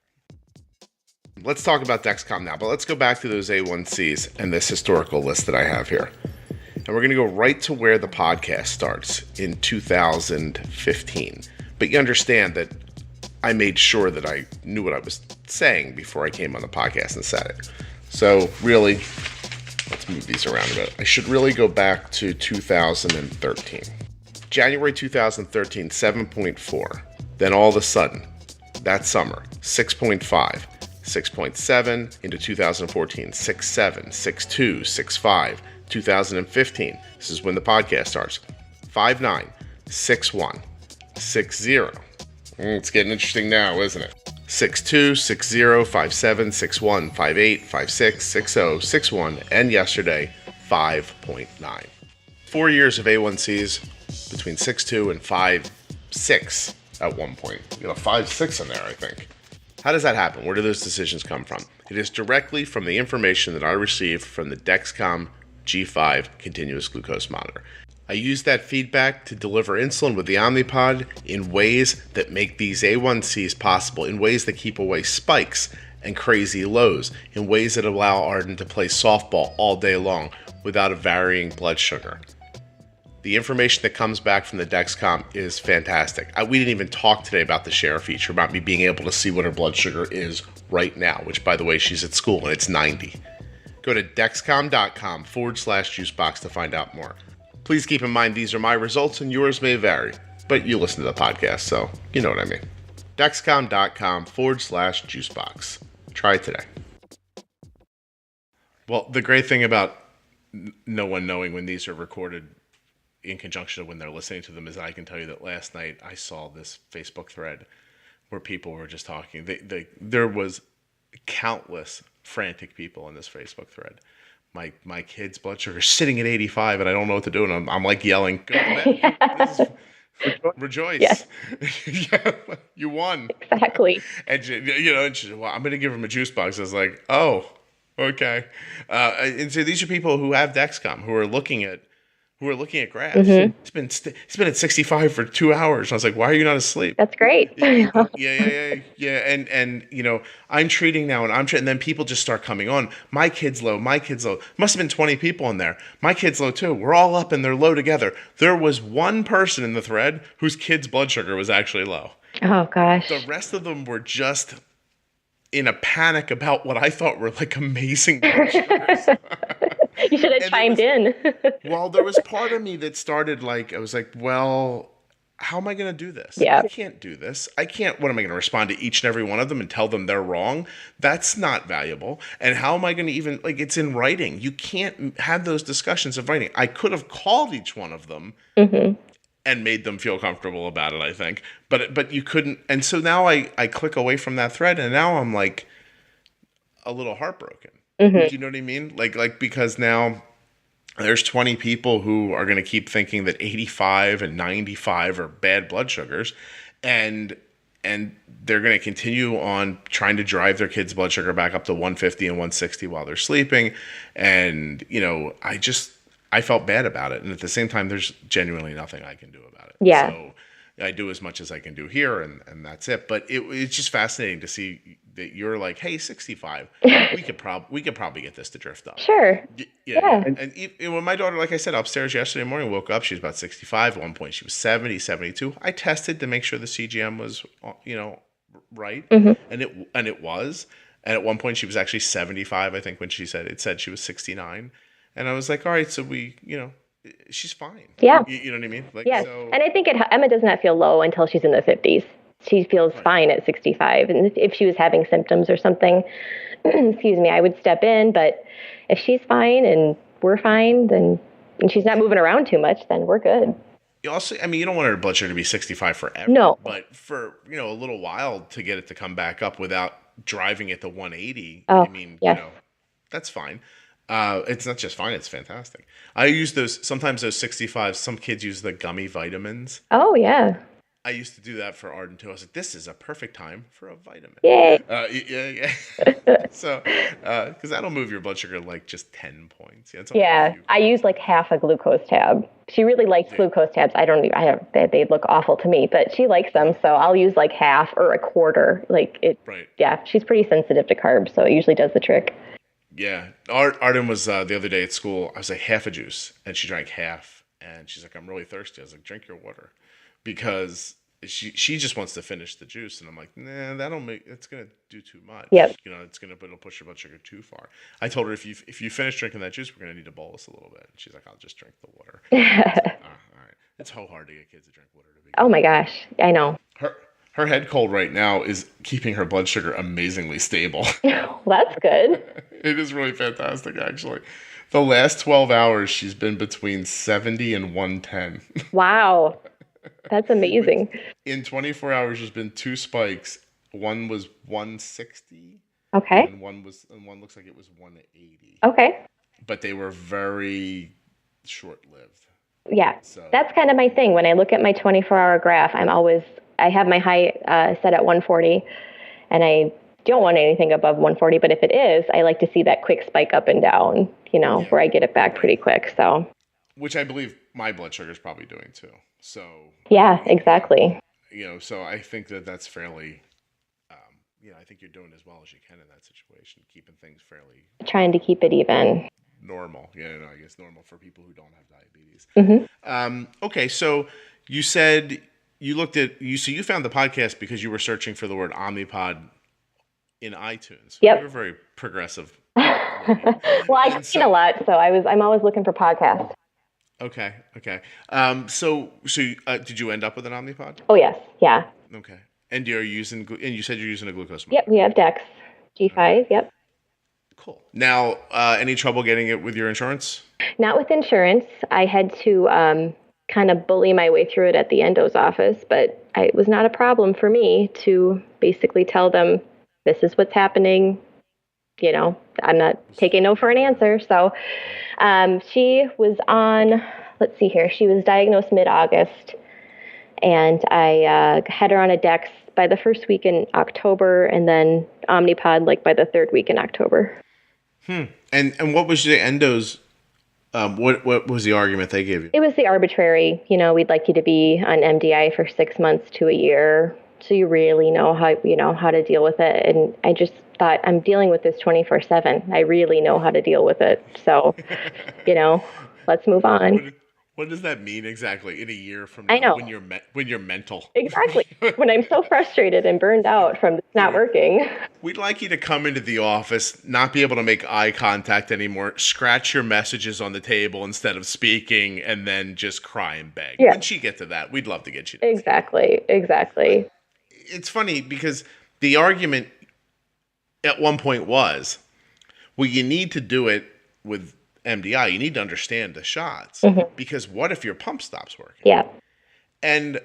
Let's talk about Dexcom now, but let's go back to those A1Cs and this historical list that I have here. And we're going to go right to where the podcast starts in 2015. But you understand that I made sure that I knew what I was saying before I came on the podcast and said it. So really, let's move these around a bit. I should really go back to 2013. January 2013, 7.4. Then all of a sudden, that summer, 6.5, 6.7, into 2014, 6.7, 6.2, 6.5, 2015, this is when the podcast starts, 5.9, 6.1, 6.0. It's getting interesting now, isn't it? 6.2, 6.0, 5.7, 6.1, 5.8, 5.6, 6.0, 6.1, and yesterday, 5.9. 4 years of A1Cs between 6.2 and 5.6 at one point. 5.6 in there, I think. How does that happen? Where do those decisions come from? It is directly from the information that I received from the Dexcom G5 continuous glucose monitor. I use that feedback to deliver insulin with the Omnipod in ways that make these A1Cs possible, in ways that keep away spikes and crazy lows, in ways that allow Arden to play softball all day long without a varying blood sugar. The information that comes back from the Dexcom is fantastic. We didn't even talk today about the share feature, about me being able to see what her blood sugar is right now, which, by the way, she's at school and it's 90. Go to dexcom.com/juicebox to find out more. Please keep in mind these are my results and yours may vary, but you listen to the podcast, so you know what I mean. Dexcom.com/juicebox. Try it today. Well, the great thing about no one knowing when these are recorded in conjunction with when they're listening to them is I can tell you that last night I saw this Facebook thread where people were just talking. There was countless frantic people in this Facebook thread. My kid's blood sugar is sitting at 85 and I don't know what to do. And I'm like yelling, go to bed. Rejoice. Yes. Yeah, you won. Exactly. And she said, well, I'm going to give him a juice box. I was like, oh, okay. And so these are people who have Dexcom, who are looking at graphs. Mm-hmm. It's been at 65 for 2 hours. I was like, why are you not asleep? That's great. Yeah. And I'm treating now, and then people just start coming on. My kid's low. Must have been 20 people in there. My kid's low too. We're all up and they're low together. There was one person in the thread whose kid's blood sugar was actually low. Oh gosh. The rest of them were just in a panic about what I thought were like amazing blood sugars. You should have chimed in. Well, there was part of me that started I was like, well, how am I going to do this? Yeah. I can't do this. What am I going to respond to each and every one of them and tell them they're wrong? That's not valuable. And how am I going to even, it's in writing. You can't have those discussions of writing. I could have called each one of them and made them feel comfortable about it, I think. But you couldn't. And so now I click away from that thread and now I'm like a little heartbroken. Mm-hmm. Do you know what I mean? Because now there's 20 people who are going to keep thinking that 85 and 95 are bad blood sugars, and they're going to continue on trying to drive their kids' blood sugar back up to 150 and 160 while they're sleeping. And, I felt bad about it. And at the same time, there's genuinely nothing I can do about it. Yeah. So I do as much as I can do here, and that's it. But it's just fascinating to see that you're like, hey, 65, we could probably get this to drift up. Sure. Yeah. And when my daughter, like I said, upstairs yesterday morning, woke up, she was about 65. At one point, she was 70, 72. I tested to make sure the CGM was, right, and it was. And at one point, she was actually 75. I think when it said she was 69, and I was like, all right, so she's fine. Yeah. You know what I mean? Yes. So, and I think Emma does not feel low until she's in the 50s. She feels fine at 65. And if she was having symptoms or something, excuse me, I would step in. But if she's fine and we're fine, and she's not moving around too much, then we're good. You also, you don't want her blood sugar to be 65 forever. No. But for, a little while to get it to come back up without driving it to 180, yes. That's fine. It's not just fine, it's fantastic. I use sometimes those 65s, some kids use the gummy vitamins. Oh, yeah. I used to do that for Arden too. I was like, this is a perfect time for a vitamin. Yay. Yeah. So, because that'll move your blood sugar just 10 points. Yeah. I use half a glucose tab. She really likes glucose tabs. They look awful to me, but she likes them. So I'll use half or a quarter. Right. Yeah. She's pretty sensitive to carbs, so it usually does the trick. Yeah. Arden was the other day at school. I was like, half a juice, and she drank half, and she's like, I'm really thirsty. I was like, drink your water, because she just wants to finish the juice, and I'm like, nah, it's gonna do too much. Yep. It'll push your blood sugar too far. I told her if you finish drinking that juice, we're gonna need to bolus a little bit. And she's like, I'll just drink the water. Like, all right. It's so hard to get kids to drink water. Oh my gosh, I know. Her head cold right now is keeping her blood sugar amazingly stable. Well, that's good. It is really fantastic, actually. The last 12 hours, she's been between 70 and 110. Wow. That's amazing. In 24 hours, there's been 2 spikes. One was 160. Okay. And one looks like it was 180. Okay. But they were very short-lived. Yeah, So that's kind of my thing. When I look at my 24-hour graph, I have my height set at 140, and I don't want anything above 140. But if it is, I like to see that quick spike up and down, where I get it back pretty quick. So, which I believe my blood sugar is probably doing too. So yeah, exactly. So I think that's fairly, I think you're doing as well as you can in that situation, keeping things fairly Trying to keep it even. Normal. I guess normal for people who don't have diabetes. Mm-hmm. Okay, so you said you found the podcast because you were searching for the word Omnipod in iTunes. Yep. You're very progressive. Well, I read a lot, so I'm always looking for podcasts. Okay. So did you end up with an Omnipod? Oh yes, yeah. Okay. And you said you're using a glucose monitor. Yep, we have Dex G5. Okay. Yep. Cool. Now, any trouble getting it with your insurance? Not with insurance. I had to kind of bully my way through it at the endo's office, but it was not a problem for me to basically tell them this is what's happening. I'm not taking no for an answer. So she was on, let's see here, she was diagnosed mid-August, and I had her on a Dex by the first week in October, and then Omnipod by the third week in October. And what was the endo's, what was the argument they gave you? It was the arbitrary, we'd like you to be on MDI for 6 months to a year, so you really know how to deal with it. And I just thought, I'm dealing with this 24/7. I really know how to deal with it. So, let's move on. What does that mean exactly in a year from now? I know. When you're mental. Exactly. When I'm so frustrated and burned out from this not working. We'd like you to come into the office, not be able to make eye contact anymore, scratch your messages on the table instead of speaking, and then just cry and beg. Yeah. Once you get to that, we'd love to get you to Exactly. It's funny because the argument at one point was, well, you need to do it with MDI. You need to understand the shots, because what if your pump stops working? Yeah. And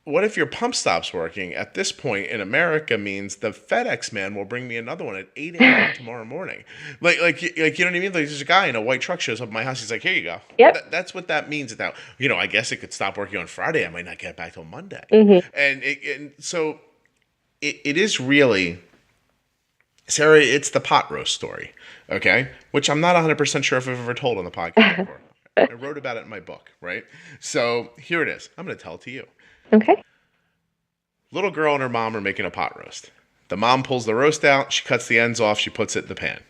what if your pump stops working at this point in America means the FedEx man will bring me another one at 8 a.m. tomorrow morning. Like, you know what I mean? Like, there's a guy in a white truck shows up at my house. He's like, here you go. Yep. That's what that means. Now, I guess it could stop working on Friday. I might not get it back till Monday. And so it is really, Sarah, it's the pot roast story. Okay. Which I'm not 100% sure if I've ever told on the podcast before. I wrote about it in my book, right? So here it is. I'm going to tell it to you. Okay. Little girl and her mom are making a pot roast. The mom pulls the roast out. She cuts the ends off. She puts it in the pan.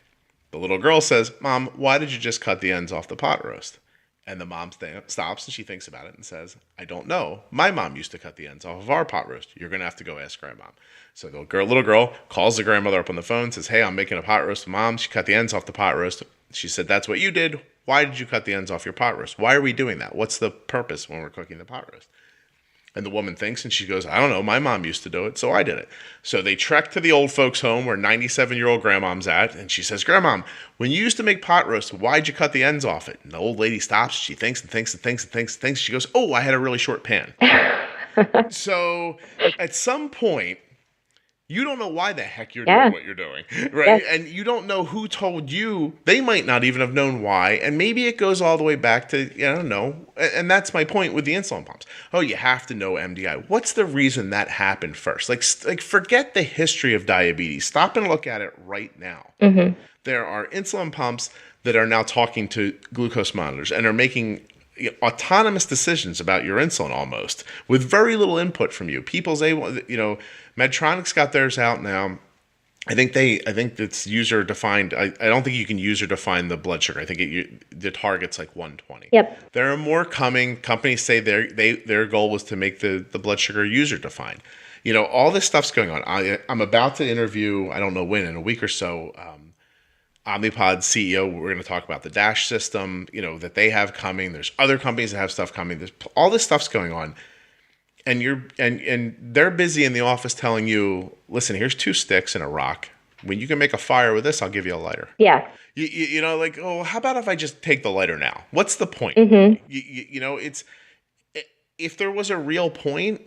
The little girl says, Mom, why did you just cut the ends off the pot roast? And the mom stops and she thinks about it and says, I don't know. My mom used to cut the ends off of our pot roast. You're going to have to go ask grandma. So the little girl calls the grandmother up on the phone, says, hey, I'm making a pot roast. Mom, she cut the ends off the pot roast. She said, that's what you did. Why did you cut the ends off your pot roast? Why are we doing that? What's the purpose when we're cooking the pot roast? And the woman thinks, and she goes, I don't know. My mom used to do it, so I did it. So they trek to the old folks' home where 97-year-old grandmom's at, and she says, Grandmom, when you used to make pot roast, why'd you cut the ends off it? And the old lady stops. She thinks and thinks and thinks and thinks and thinks. She goes, oh, I had a really short pan. So at some point, you don't know why the heck you're doing what you're doing, right? Yeah. And you don't know who told you. They might not even have known why. And maybe it goes all the way back to, I don't know. And that's my point with the insulin pumps. Oh, you have to know MDI. What's the reason that happened first? Like forget the history of diabetes. Stop and look at it right now. Mm-hmm. There are insulin pumps that are now talking to glucose monitors and are making autonomous decisions about your insulin almost with very little input from you. People's Medtronic's got theirs out now. I think it's user defined. I don't think you can user define the blood sugar. I think the target's like 120. Yep. There are more coming. Companies say their goal was to make the blood sugar user defined. All this stuff's going on. I'm about to interview, I don't know when, in a week or so, Omnipod CEO. We're going to talk about the DASH system, that they have coming. There's other companies that have stuff coming. There's all this stuff's going on. And they're busy in the office telling you, listen, here's 2 sticks and a rock. When you can make a fire with this, I'll give you a lighter. Yeah. How about if I just take the lighter now? What's the point? Mm-hmm. If there was a real point,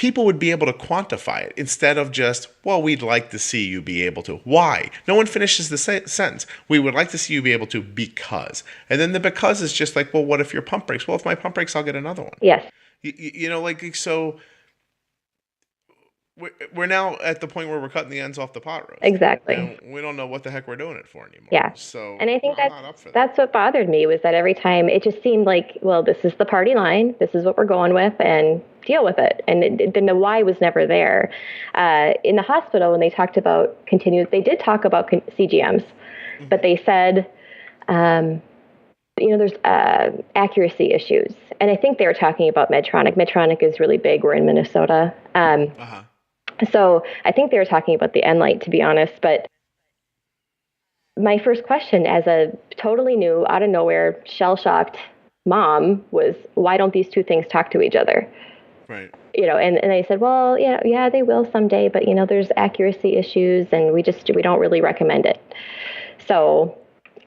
people would be able to quantify it instead of just, well, we'd like to see you be able to. Why? No one finishes the sentence. We would like to see you be able to because. And then the because is just like, well, what if your pump breaks? Well, if my pump breaks, I'll get another one. Yes. So we're now at the point where we're cutting the ends off the pot roast. Exactly. And we don't know what the heck we're doing it for anymore. Yeah. So, and I think that's what bothered me was that every time it just seemed like, well, this is the party line. This is what we're going with, and deal with it. And then the why was never there. In the hospital, when they talked about they did talk about CGMs, but they said, there's accuracy issues. And I think they were talking about Medtronic. Medtronic is really big. We're in Minnesota. So I think they were talking about the N-Lite, to be honest. But my first question as a totally new, out of nowhere, shell-shocked mom was, why don't these two things talk to each other? Right. And they said, well, yeah, they will someday, but, there's accuracy issues, and we don't really recommend it. So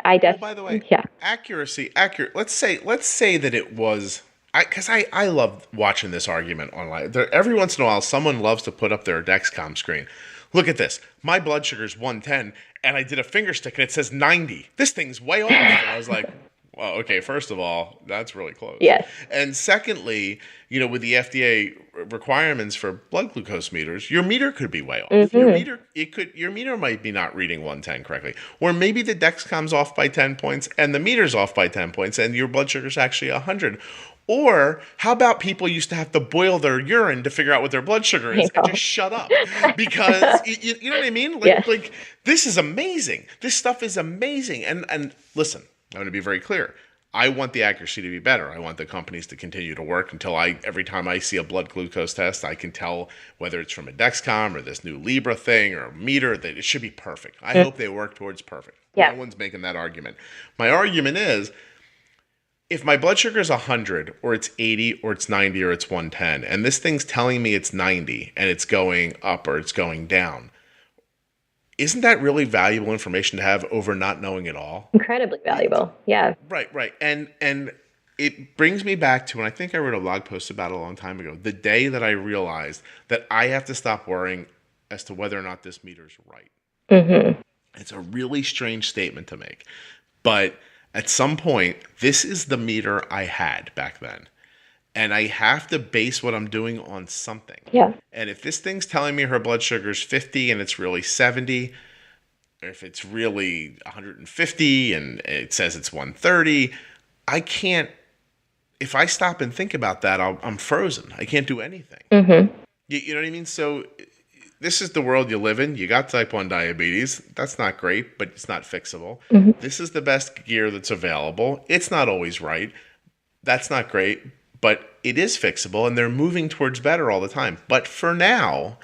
I definitely. By the way, yeah. accurate. Let's say that it was. Because I love watching this argument online. Every once in a while, someone loves to put up their Dexcom screen. Look at this. My blood sugar is 110, and I did a finger stick, and it says 90. This thing's way off. And I was like, well, okay, first of all, that's really close. Yes. And secondly, with the FDA requirements for blood glucose meters, your meter could be way off. Mm-hmm. Your meter might be not reading 110 correctly. Or maybe the Dexcom's off by 10 points, and the meter's off by 10 points, and your blood sugar's actually 100. Or how about people used to have to boil their urine to figure out what their blood sugar is and just shut up? Because, you know what I mean? Like, this is amazing. This stuff is amazing. And listen, I'm going to be very clear. I want the accuracy to be better. I want the companies to continue to work until every time I see a blood glucose test, I can tell whether it's from a Dexcom or this new Libra thing or a meter, that it should be perfect. I hope they work towards perfect. Yeah. No one's making that argument. My argument is, if my blood sugar is 100 or it's 80 or it's 90 or it's 110, and this thing's telling me it's 90 and it's going up or it's going down, isn't that really valuable information to have over not knowing it all? Incredibly valuable. Yeah. Right. And it brings me back to, and I think I wrote a blog post about it a long time ago, the day that I realized that I have to stop worrying as to whether or not this meter's right. Mm-hmm. It's a really strange statement to make, but at some point, this is the meter I had back then. And I have to base what I'm doing on something. Yeah. And if this thing's telling me her blood sugar is 50 and it's really 70, or if it's really 150 and it says it's 130, I can't, if I stop and think about that, I'm frozen. I can't do anything. Mm-hmm. You know what I mean? So this is the world you live in. You got type 1 diabetes. That's not great, but it's not fixable. Mm-hmm. This is the best gear that's available. It's not always right. That's not great, but it is fixable, and they're moving towards better all the time. But for now,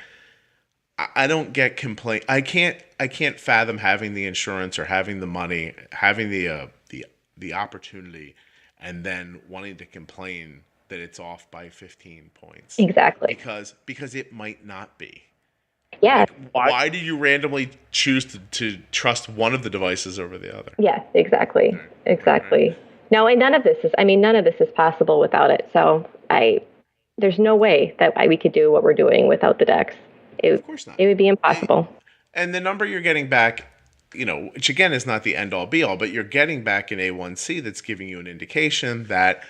I don't get complaint. I can't fathom having the insurance or having the money, having the opportunity, and then wanting to complain that it's off by 15 points. Exactly. Because it might not be. Yeah. Why do you randomly choose to trust one of the devices over the other? Yeah, exactly. Right. Exactly. Right. No, and none of this is possible without it. So there's no way that we could do what we're doing without the Dex. Of course not. It would be impossible. And the number you're getting back, which again is not the end all be all, but you're getting back an A1C that's giving you an indication that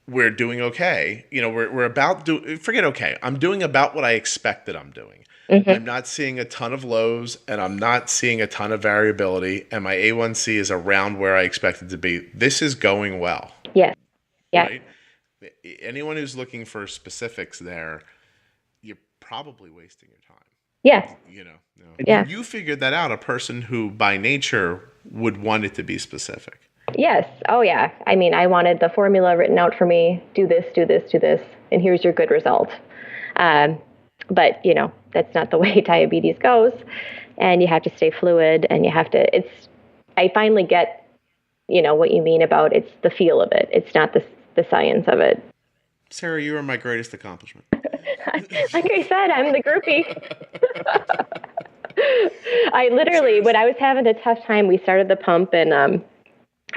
we're doing okay. We're about forget okay. I'm doing about what I expected I'm doing. Mm-hmm. I'm not seeing a ton of lows, and I'm not seeing a ton of variability, and my A1C is around where I expect it to be. This is going well. Yes. Yeah. Right? Anyone who's looking for specifics there, you're probably wasting your time. Yes. Yeah. You figured that out, a person who by nature would want it to be specific. Yes. Oh, yeah. I mean, I wanted the formula written out for me. Do this, do this, do this, and here's your good result. But, that's not the way diabetes goes. And you have to stay fluid, and I finally get, what you mean about it's the feel of it. It's not the science of it. Sara, you are my greatest accomplishment. Like I said, I'm the groupie. I literally, when I was having a tough time, we started the pump, and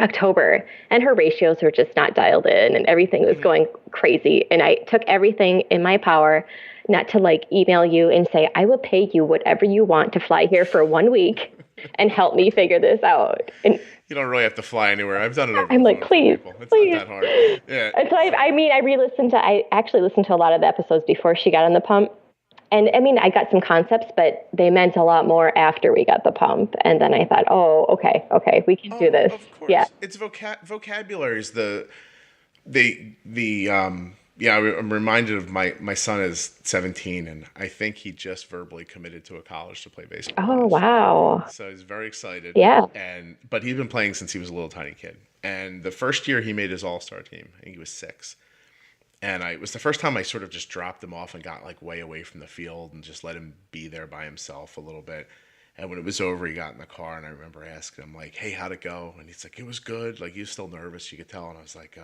October, and her ratios were just not dialed in and everything was going crazy. And I took everything in my power not to like email you and say, I will pay you whatever you want to fly here for 1 week and help me figure this out. And you don't really have to fly anywhere. I've done it over I'm the like, phone please, for people. It's please. not that hard. Yeah. And so I actually listened to a lot of the episodes before she got on the pump. And I mean, I got some concepts, but they meant a lot more after we got the pump. And then I thought, oh, okay, we can do this. Of course. Yeah. It's vocabulary is I'm reminded of my son is 17, and I think he just verbally committed to a college to play baseball. Oh, wow. So he's very excited. Yeah. But he's been playing since he was a little tiny kid. And the first year he made his all-star team, I think he was 6. And it was the first time I sort of just dropped him off and got like way away from the field and just let him be there by himself a little bit. And when it was over, he got in the car, and I remember asking him like, hey, how'd it go? And he's like, it was good. Like, he was still nervous, you could tell. And I was like,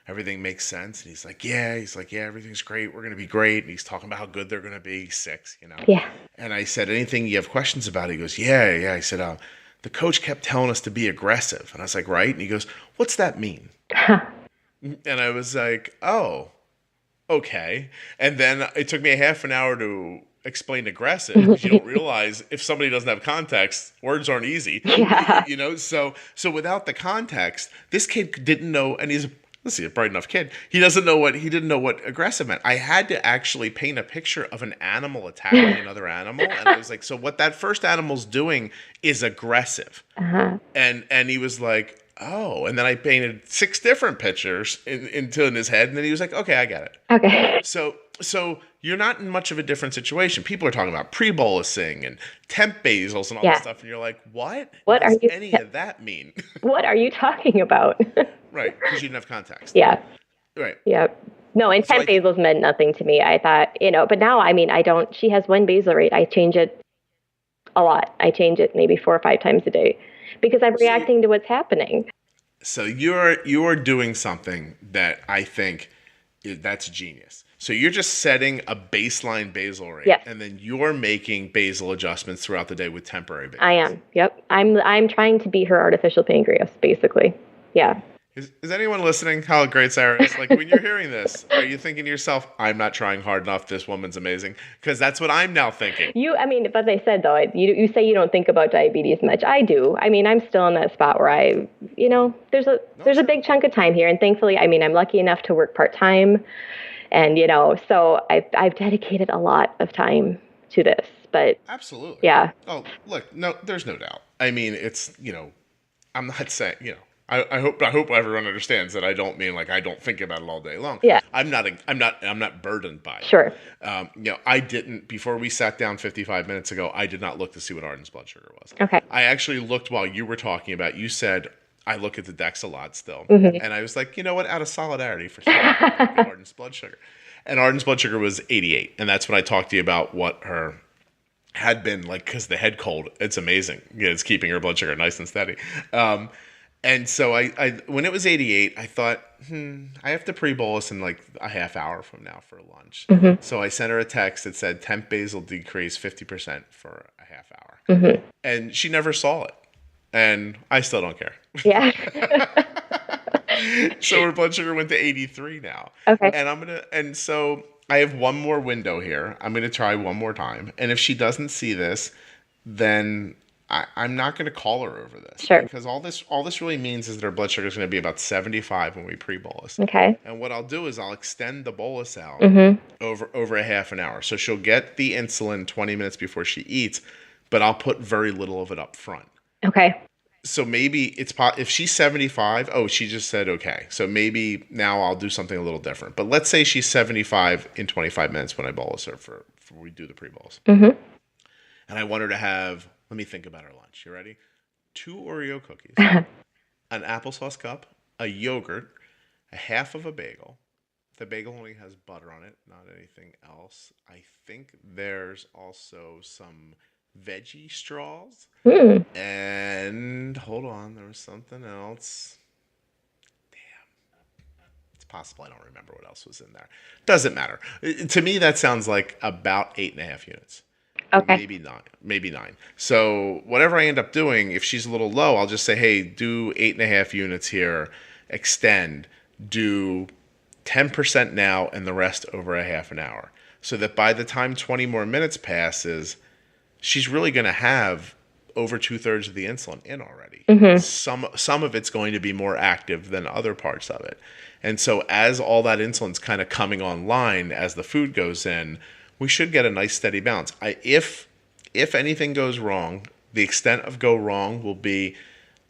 everything makes sense. And he's like, yeah, everything's great. We're going to be great. And he's talking about how good they're going to be. He's 6, you know? Yeah. And I said, anything you have questions about? He goes, yeah. I said, the coach kept telling us to be aggressive. And I was like, right. And he goes, what's that mean? And I was like, oh, okay. And then it took me a half an hour to explain aggressive, because you don't realize if somebody doesn't have context, words aren't easy. Yeah. You know, so without the context, this kid didn't know, and he's a bright enough kid. He didn't know what aggressive meant. I had to actually paint a picture of an animal attacking another animal, and I was like, so what that first animal's doing is aggressive. Uh-huh. And he was like, oh, and then I painted 6 different pictures in his head, and then he was like, okay, I get it. Okay. So you're not in much of a different situation. People are talking about pre-bolusing and temp basals and all this stuff, and you're like, what? What does are you any of that mean? What are you talking about? Right, because you didn't have context. Yeah. Right. Yeah. No, and temp basals meant nothing to me. I thought, but now, I mean, she has 1 basal rate. I change it a lot. I change it maybe 4 or 5 times a day because I'm reacting to what's happening. So you're doing something that I think that's genius. So you're just setting a baseline basal rate, and then you're making basal adjustments throughout the day with temporary basals. I am. Yep. I'm trying to be her artificial pancreas, basically. Yeah. Is anyone listening? How great Sara is? Like, when you're hearing this, are you thinking to yourself, I'm not trying hard enough, this woman's amazing? Because that's what I'm now thinking. But they said, though, you say you don't think about diabetes much. I do. I mean, I'm still in that spot where there's a big chunk of time here. And thankfully, I mean, I'm lucky enough to work part-time. And, so I've dedicated a lot of time to this. But absolutely. Yeah. Oh, look, no, there's no doubt. I mean, it's, I'm not saying, I hope everyone understands that I don't mean like I don't think about it all day long. Yeah. I'm not burdened by it. Sure. I didn't, before we sat down 55 minutes ago, I did not look to see what Arden's blood sugar was. Okay. I actually looked while you were talking about, you said, I look at the Dex a lot still. Mm-hmm. And I was like, you know what, out of solidarity for Arden's blood sugar. And Arden's blood sugar was 88. And that's when I talked to you about what her had been like, because the head cold, it's amazing. It's keeping her blood sugar nice and steady. And so I when it was 88, I thought, I have to pre-bolus in like a half hour from now for lunch. Mm-hmm. So I sent her a text that said temp basal decrease 50% for a half hour. Mm-hmm. And she never saw it. And I still don't care. Yeah. So her blood sugar went to 83 now. Okay. And so I have one more window here. I'm going to try one more time. And if she doesn't see this, then I'm not going to call her over this. Sure. Because all this really means is that her blood sugar is going to be about 75 when we pre-bolus. Okay. And what I'll do is I'll extend the bolus out mm-hmm. over a half an hour. So she'll get the insulin 20 minutes before she eats, but I'll put very little of it up front. Okay. So maybe if she's 75, she just said okay. So maybe now I'll do something a little different. But let's say she's 75 in 25 minutes when I bolus her for we do the pre-bolus. Mm-hmm. And I want her to have, let me think about her lunch. You ready? 2 Oreo cookies, an applesauce cup, a yogurt, a half of a bagel. The bagel only has butter on it, not anything else. I think there's also some veggie straws. And hold on, there was something else. Damn. It's possible I don't remember what else was in there. Doesn't matter. To me, that sounds like about 8.5 units. Okay. maybe nine. So whatever I end up doing, if she's a little low, I'll just say, hey, do 8.5 units here, extend, do 10% now, and the rest over a half an hour. So that by the time 20 more minutes passes, she's really going to have over 2/3 of the insulin in already. Some of it's going to be more active than other parts of it. And so as all that insulin's kind of coming online as the food goes in, we should get a nice steady balance. If anything goes wrong, the extent of go wrong will be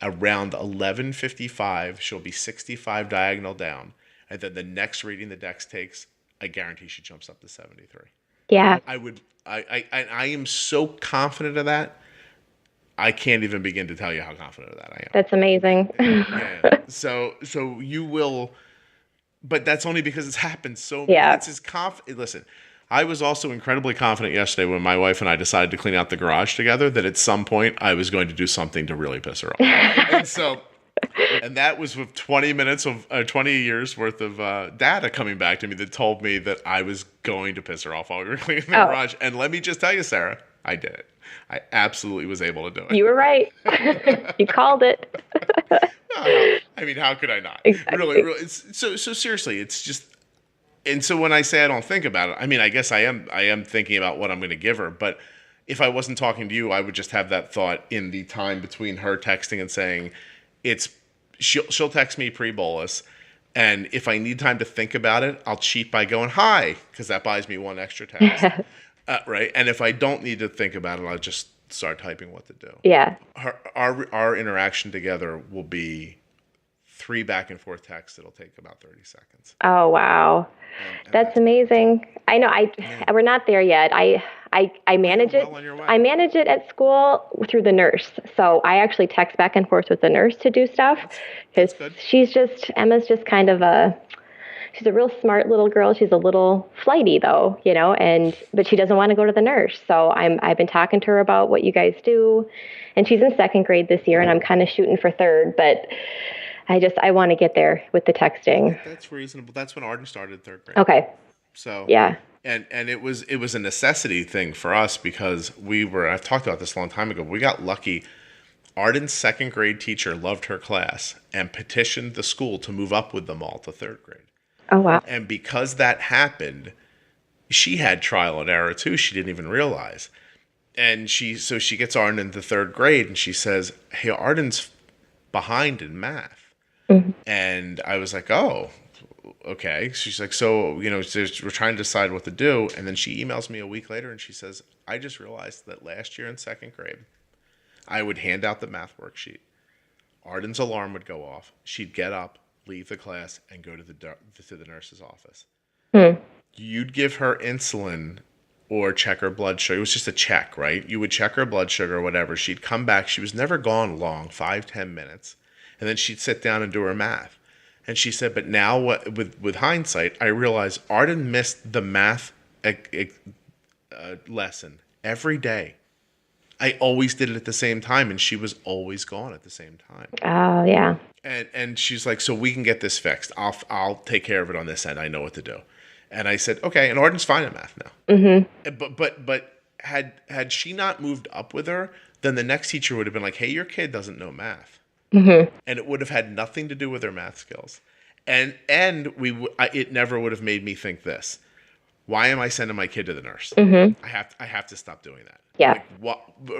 around 11:55. She'll be 65 diagonal down. And then the next reading the Dex takes, I guarantee she jumps up to 73. Yeah. I am so confident of that. I can't even begin to tell you how confident of that I am. That's amazing. Yeah. So you will, but that's only because it's happened so. Yeah. It's as Listen, I was also incredibly confident yesterday when my wife and I decided to clean out the garage together that at some point I was going to do something to really piss her off. And that was with 20 years worth of data coming back to me that told me that I was going to piss her off while we were cleaning the garage. And let me just tell you, Sarah, I did it. I absolutely was able to do it. You were right. You called it. I mean, how could I not? Exactly. Really, so seriously, it's just. And so when I say I don't think about it, I mean, I guess I am thinking about what I'm going to give her. But if I wasn't talking to you, I would just have that thought in the time between her texting and saying, she'll text me pre-bolus. And if I need time to think about it, I'll cheat by going, hi, because that buys me one extra text. Right. And if I don't need to think about it, I'll just start typing what to do. Yeah. Our interaction together will be 3 back and forth texts. It'll take about 30 seconds. Oh, wow. That's amazing. I know we're not there yet. I manage it. I manage it at school through the nurse. So I actually text back and forth with the nurse to do stuff because Emma's just kind of she's a real smart little girl. She's a little flighty though, but she doesn't want to go to the nurse. So I've been talking to her about what you guys do, and she's in 2nd grade this year and I'm kind of shooting for 3rd, but I want to get there with the texting. That's reasonable. That's when Arden started 3rd grade. Okay. So yeah. And it was a necessity thing for us because I've talked about this a long time ago. We got lucky. Arden's 2nd grade teacher loved her class and petitioned the school to move up with them all to 3rd grade. Oh, wow. And because that happened, she had trial and error too. She didn't even realize. And she gets Arden into 3rd grade and she says, hey, Arden's behind in math. Mm-hmm. And I was like, oh, okay. She's like, so, we're trying to decide what to do. And then she emails me a week later and she says, I just realized that last year in 2nd grade, I would hand out the math worksheet. Arden's alarm would go off. She'd get up, leave the class, and go to the nurse's office. You'd give her insulin or check her blood sugar. It was just a check, right? You would check her blood sugar or whatever. She'd come back. She was never gone long, 5-10 minutes. And then she'd sit down and do her math. And she said, but now with hindsight, I realize Arden missed the math lesson every day. I always did it at the same time, and she was always gone at the same time. Oh, yeah. And she's like, so we can get this fixed. I'll take care of it on this end. I know what to do. And I said, okay. And Arden's fine at math now. Mm-hmm. But had she not moved up with her, then the next teacher would have been like, hey, your kid doesn't know math. Mm-hmm. And it would have had nothing to do with her math skills. And it never would have made me think this. Why am I sending my kid to the nurse? Mm-hmm. I have to stop doing that. Yeah.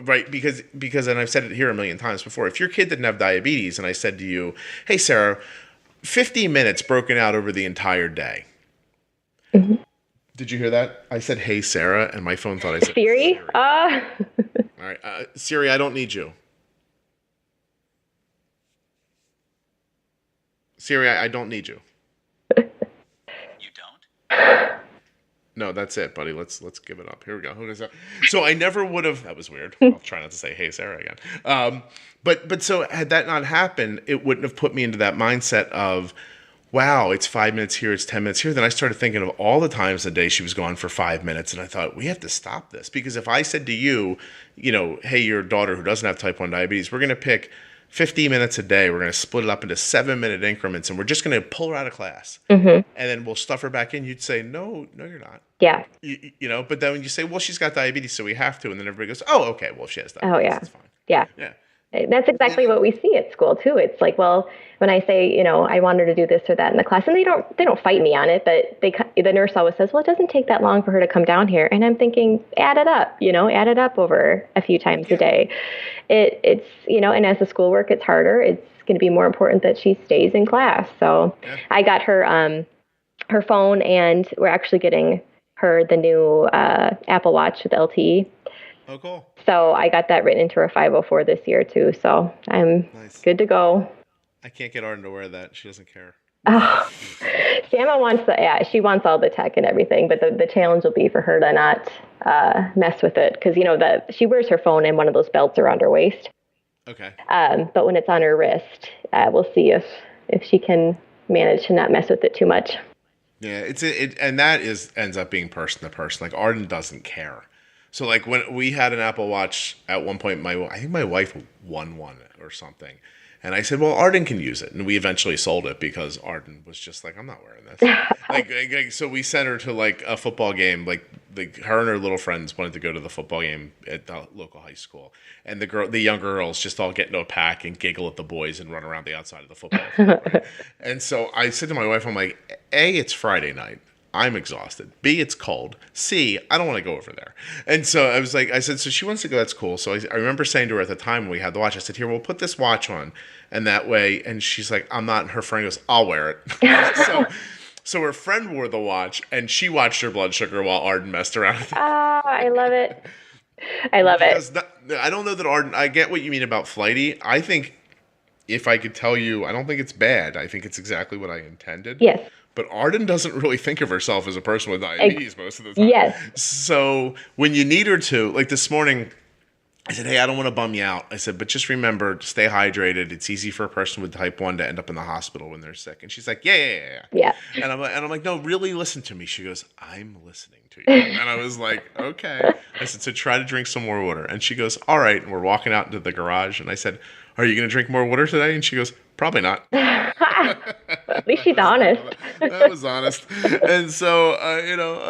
Right. Because, and I've said it here a million times before, if your kid didn't have diabetes and I said to you, hey, Sarah, 50 minutes broken out over the entire day. Mm-hmm. Did you hear that? I said, hey, Sarah, and my phone thought I said, Siri? All right. Siri, I don't need you. Siri, I don't need you. You don't? No, that's it, buddy. Let's give it up. Here we go. So I never would have. That was weird. I'll try not to say, "Hey, Sarah," again. But so had that not happened, it wouldn't have put me into that mindset of, wow, it's 5 minutes here, it's 10 minutes here. Then I started thinking of all the times a day she was gone for 5 minutes, and I thought we have to stop this because if I said to you, hey, your daughter who doesn't have type 1 diabetes, we're going to pick 50 minutes a day. We're going to split it up into 7-minute increments, and we're just going to pull her out of class. Mm-hmm. And then we'll stuff her back in. You'd say, no, you're not. Yeah. You know, but then when you say, well, she's got diabetes, so we have to. And then everybody goes, oh, okay, well, if she has diabetes, Oh, yeah. that's fine. Yeah. Yeah. That's exactly what we see at school too. It's like, well, when I say, you know, I want her to do this or that in the class, and they don't fight me on it, but the nurse always says, well, it doesn't take that long for her to come down here. And I'm thinking, add it up over a few times a day. It's, you know, and as the schoolwork gets harder, it's going to be more important that she stays in class. So I got her, her phone, and we're actually getting her the new Apple Watch with LTE. Oh, cool. So I got that written into her 504 this year too. So I'm good to go. I can't get Arden to wear that. She doesn't care. Oh, Shamma wants she wants all the tech and everything, but the challenge will be for her to not mess with it. Cause you know she wears her phone in one of those belts around her waist. Okay. But when it's on her wrist, we'll see if she can manage to not mess with it too much. Yeah. And that ends up being person to person. Like Arden doesn't care. So like when we had an Apple Watch at one point, I think my wife won one or something. And I said, well, Arden can use it. And we eventually sold it because Arden was just like, I'm not wearing this. So we sent her to like a football game. Like her and her little friends wanted to go to the football game at the local high school. And the younger girls just all get into a pack and giggle at the boys and run around the outside of the football field. Right? And so I said to my wife, I'm like, A, it's Friday night. I'm exhausted. B, it's cold. C, I don't want to go over there. And so I said, so she wants to go, that's cool. So I remember saying to her at the time when we had the watch, I said, here, we'll put this watch on. And that way, and she's like, I'm not. And her friend goes, I'll wear it. So her friend wore the watch, and she watched her blood sugar while Arden messed around with it. Oh, I love it. I love it. I don't know that Arden, I get what you mean about flighty. I think if I could tell you, I don't think it's bad. I think it's exactly what I intended. Yes. But Arden doesn't really think of herself as a person with diabetes most of the time. Yes. So when you need her to, like this morning, I said, hey, I don't want to bum you out. I said, but just remember, stay hydrated. It's easy for a person with type 1 to end up in the hospital when they're sick. And she's like, yeah. And I'm like, no, really listen to me. She goes, I'm listening to you. And I was like, okay. I said, so try to drink some more water. And she goes, all right. And we're walking out into the garage. And I said, are you going to drink more water today? And she goes, probably not. At least she's honest. That was honest. And so,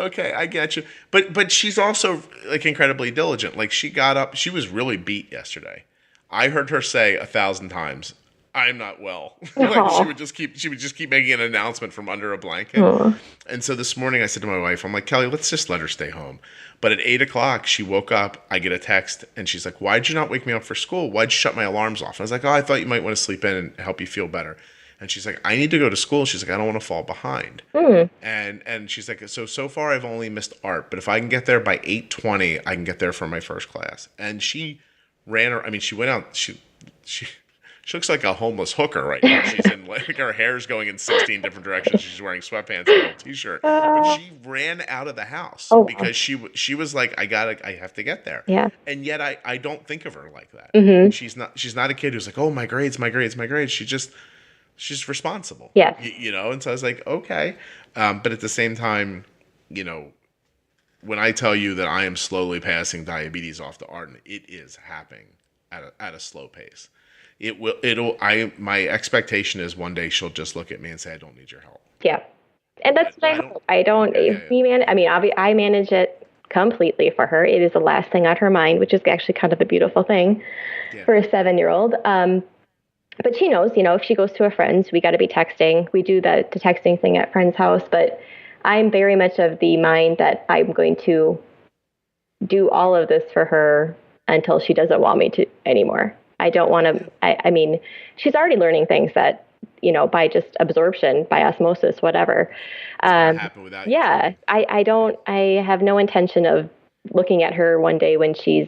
okay, I get you. But she's also like incredibly diligent. Like she got up, she was really beat yesterday. I heard her say 1,000 times, I'm not well. Like she would just keep making an announcement from under a blanket. Aww. And so this morning I said to my wife, I'm like, Kelly, let's just let her stay home. But at 8:00, she woke up. I get a text, and she's like, why'd you not wake me up for school? Why'd you shut my alarms off? And I was like, oh, I thought you might want to sleep in and help you feel better. And she's like, I need to go to school. She's like, I don't want to fall behind. And she's like, so far I've only missed art, but if I can get there by 8:20, I can get there for my first class. And she ran her. I mean, she went out. She looks like a homeless hooker right now. She's in like her hair's going in 16 different directions. She's wearing sweatpants and a t-shirt. But she ran out of the house because she was like, I have to get there. Yeah. And yet I don't think of her like that. Mm-hmm. She's not a kid who's like, oh, my grades. She's responsible. Yeah. And so I was like, okay. But at the same time, when I tell you that I am slowly passing diabetes off to Arden, it is happening at a slow pace. My expectation is one day she'll just look at me and say, I don't need your help. Yeah. And that's what I hope. I don't, I manage it completely for her. It is the last thing on her mind, which is actually kind of a beautiful thing for a 7-year-old. But she knows, if she goes to a friend's, we got to be texting. We do the texting thing at friend's house, but I'm very much of the mind that I'm going to do all of this for her until she doesn't want me to anymore. I don't want to, I mean, she's already learning things that, by just absorption, by osmosis, whatever. Happen without you. I have no intention of looking at her one day when she's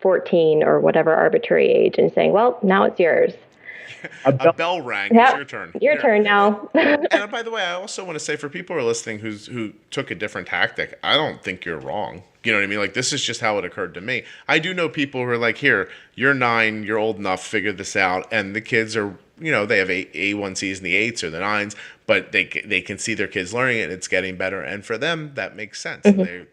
14 or whatever arbitrary age and saying, well, now it's yours. A bell rang. Yep. It's your turn. Your turn now. And by the way, I also want to say for people who are listening who took a different tactic, I don't think you're wrong. You know what I mean? Like, this is just how it occurred to me. I do know people who are like, here, you're 9, you're old enough, figure this out. And the kids are, they have A1Cs in the 8s or the 9s, but they can see their kids learning it and it's getting better. And for them, that makes sense.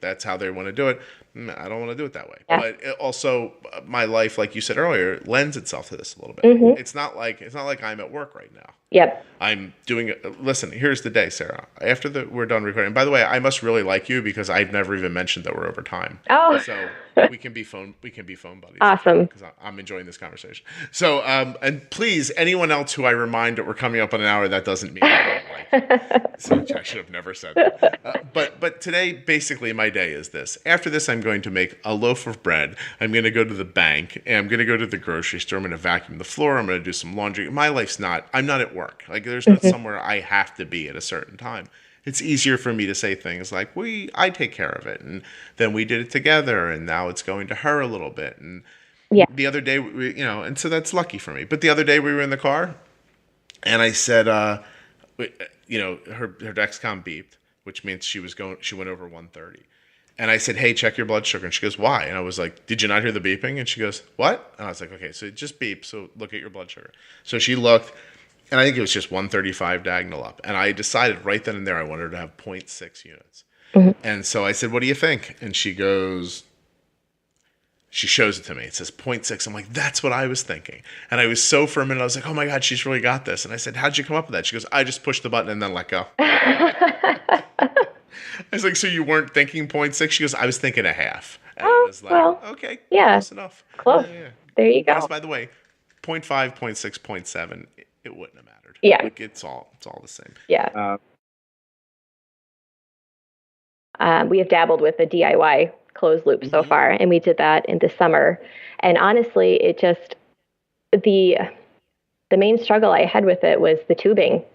That's how they want to do it. I don't want to do it that way. Yeah. But it also, my life, like you said earlier, lends itself to this a little bit. It's not like I'm at work right now. Yep. I'm doing it. Listen, here's the day, Sarah. After we're done recording. And by the way, I must really like you because I've never even mentioned that we're over time. Oh. So we can be phone buddies. Awesome. Because I'm enjoying this conversation. So, and please, anyone else who I remind that we're coming up on an hour, that doesn't mean I don't like you. So I should have never said that. But today, basically, my day is this. After this, I'm going to make a loaf of bread. I'm going to go to the bank, and I'm going to go to the grocery store. I'm going to vacuum the floor. I'm going to do some laundry. I'm not at work. Like, there's not somewhere I have to be at a certain time. It's easier for me to say things like, I take care of it, and then we did it together, and now it's going to her a little bit. And the other day, and so that's lucky for me. But the other day we were in the car, and I said, her Dexcom beeped, which means she went over 130. And I said, hey, check your blood sugar. And she goes, why? And I was like, did you not hear the beeping? And she goes, what? And I was like, okay, so it just beeped, so look at your blood sugar. So she looked, and I think it was just 135 diagonal up. And I decided right then and there I wanted her to have 0.6 units. And so I said, what do you think? And she goes, she shows it to me. It says 0.6. I'm like, that's what I was thinking. And I was so for a minute, I was like, oh my God, she's really got this. And I said, how'd you come up with that? She goes, I just pushed the button and then let go. I was like, so you weren't thinking 0.6? She goes, I was thinking a half. And I was like, okay, close enough. Close. Yeah. There you go. By the way, 0.5, 0.6, 0.7, it wouldn't have mattered. Yeah. Like, it's all the same. Yeah. We have dabbled with the DIY closed loop so far, and we did that in the summer. And honestly, it just, the main struggle I had with it was the tubing.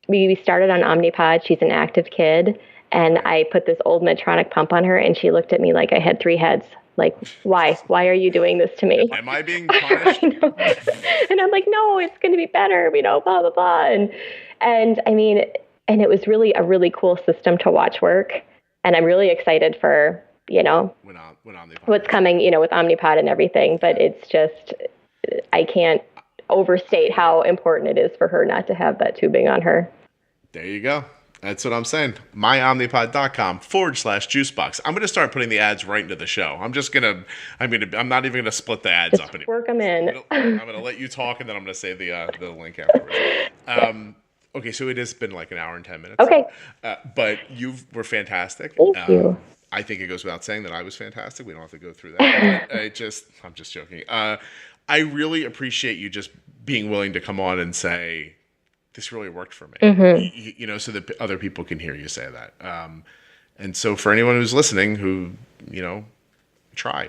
We started on Omnipod. She's an active kid. And I put this old Medtronic pump on her, and she looked at me like I had three heads. Like, why? Why are you doing this to me? Am I being punished? And I'm like, no, it's going to be better, blah, blah, blah. And I mean, and it was really a really cool system to watch work. And I'm really excited for, what's coming, with Omnipod and everything. But it's just, I can't overstate how important it is for her not to have that tubing on her. There you go. That's what I'm saying. myomnipod.com/juicebox. I'm going to start putting the ads right into the show. I'm not even going to split the ads up anymore. Work them in. I'm going to let you talk, and then I'm going to say the link afterwards. Okay, so it has been like an hour and 10 minutes. Okay. But you were fantastic. Thank you. I think it goes without saying that I was fantastic. We don't have to go through that. I'm just joking. I really appreciate you just being willing to come on and say, this really worked for me, so that other people can hear you say that. And so for anyone who's listening who,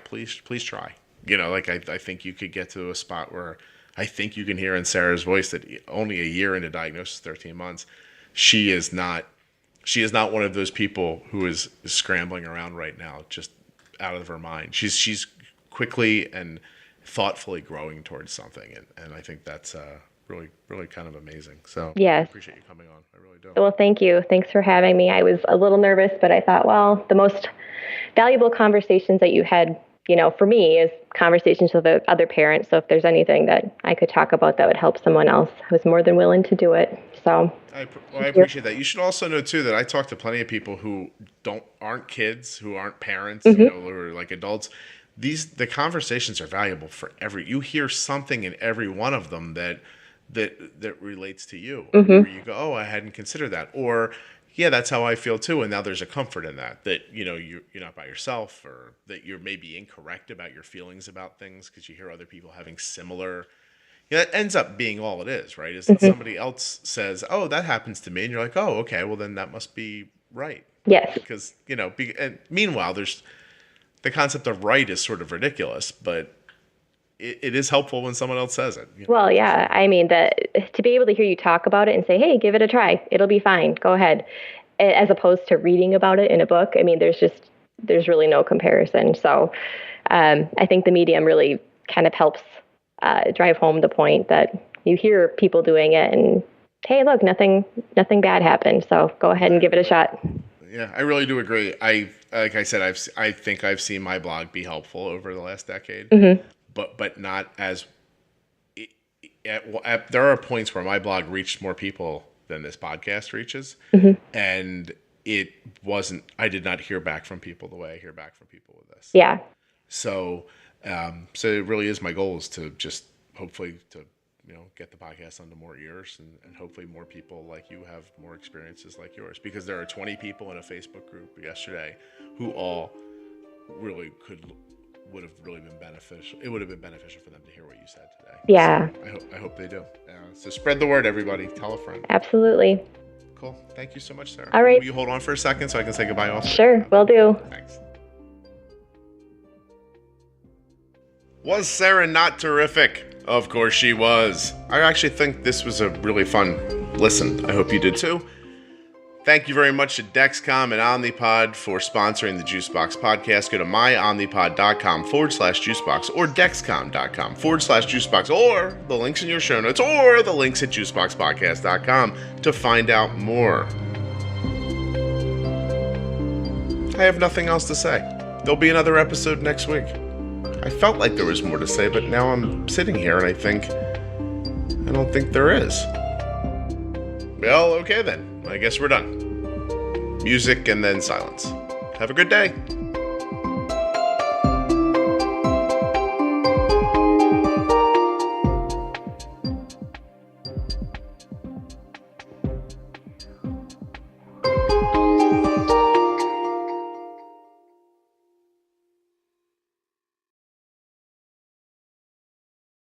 please try. I think you could get to a spot where I think you can hear in Sarah's voice that only a year into diagnosis, 13 months, she is not one of those people who is scrambling around right now, just out of her mind. She's quickly and thoughtfully growing towards something. And I think that's, really, really kind of amazing. So yes. I appreciate you coming on. I really do. Well, thank you. Thanks for having me. I was a little nervous, but I thought, well, the most valuable conversations that you had, for me is conversations with other parents. So if there's anything that I could talk about that would help someone else, I was more than willing to do it. So I appreciate that. You should also know too that I talk to plenty of people who aren't kids, who aren't parents, who are like adults. The conversations are valuable for you hear something in every one of them that relates to you, where you go, I hadn't considered that, or that's how I feel too. And now there's a comfort in that you're not by yourself, or that you're maybe incorrect about your feelings about things because you hear other people having similar. That ends up being all it is, right? Is that somebody else says, oh, that happens to me, and you're like, oh, okay, well then that must be right. Yes. Because and meanwhile, there's the concept of right is sort of ridiculous, but it is helpful when someone else says it. Well, yeah. I mean, to be able to hear you talk about it and say, hey, give it a try. It'll be fine. Go ahead. As opposed to reading about it in a book. I mean, there's really no comparison. So I think the medium really kind of helps drive home the point that you hear people doing it and, hey, look, nothing bad happened. So go ahead and give it a shot. Yeah, I really do agree. Like I said, I think I've seen my blog be helpful over the last decade. But not as there are points where my blog reached more people than this podcast reaches. Mm-hmm. And I did not hear back from people the way I hear back from people with this. Yeah. So it really is my goal is to just hopefully to, get the podcast onto more ears and hopefully more people like you have more experiences like yours, because there are 20 people in a Facebook group yesterday who all really would have really been beneficial. It would have been beneficial for them to hear what you said today. Yeah. So I hope they do. So spread the word, everybody. Tell a friend. Absolutely. Cool. Thank you so much, Sarah. All right. Will you hold on for a second so I can say goodbye also? Sure, will do. Thanks. Was Sara not terrific? Of course she was. I actually think this was a really fun listen. I hope you did too. Thank you very much to Dexcom and Omnipod for sponsoring the Juicebox podcast. Go to myomnipod.com/juicebox or dexcom.com/juicebox, or the links in your show notes, or the links at juiceboxpodcast.com to find out more. I have nothing else to say. There'll be another episode next week. I felt like there was more to say, but now I'm sitting here and I don't think there is. Well, okay then. I guess we're done. Music and then silence. Have a good day.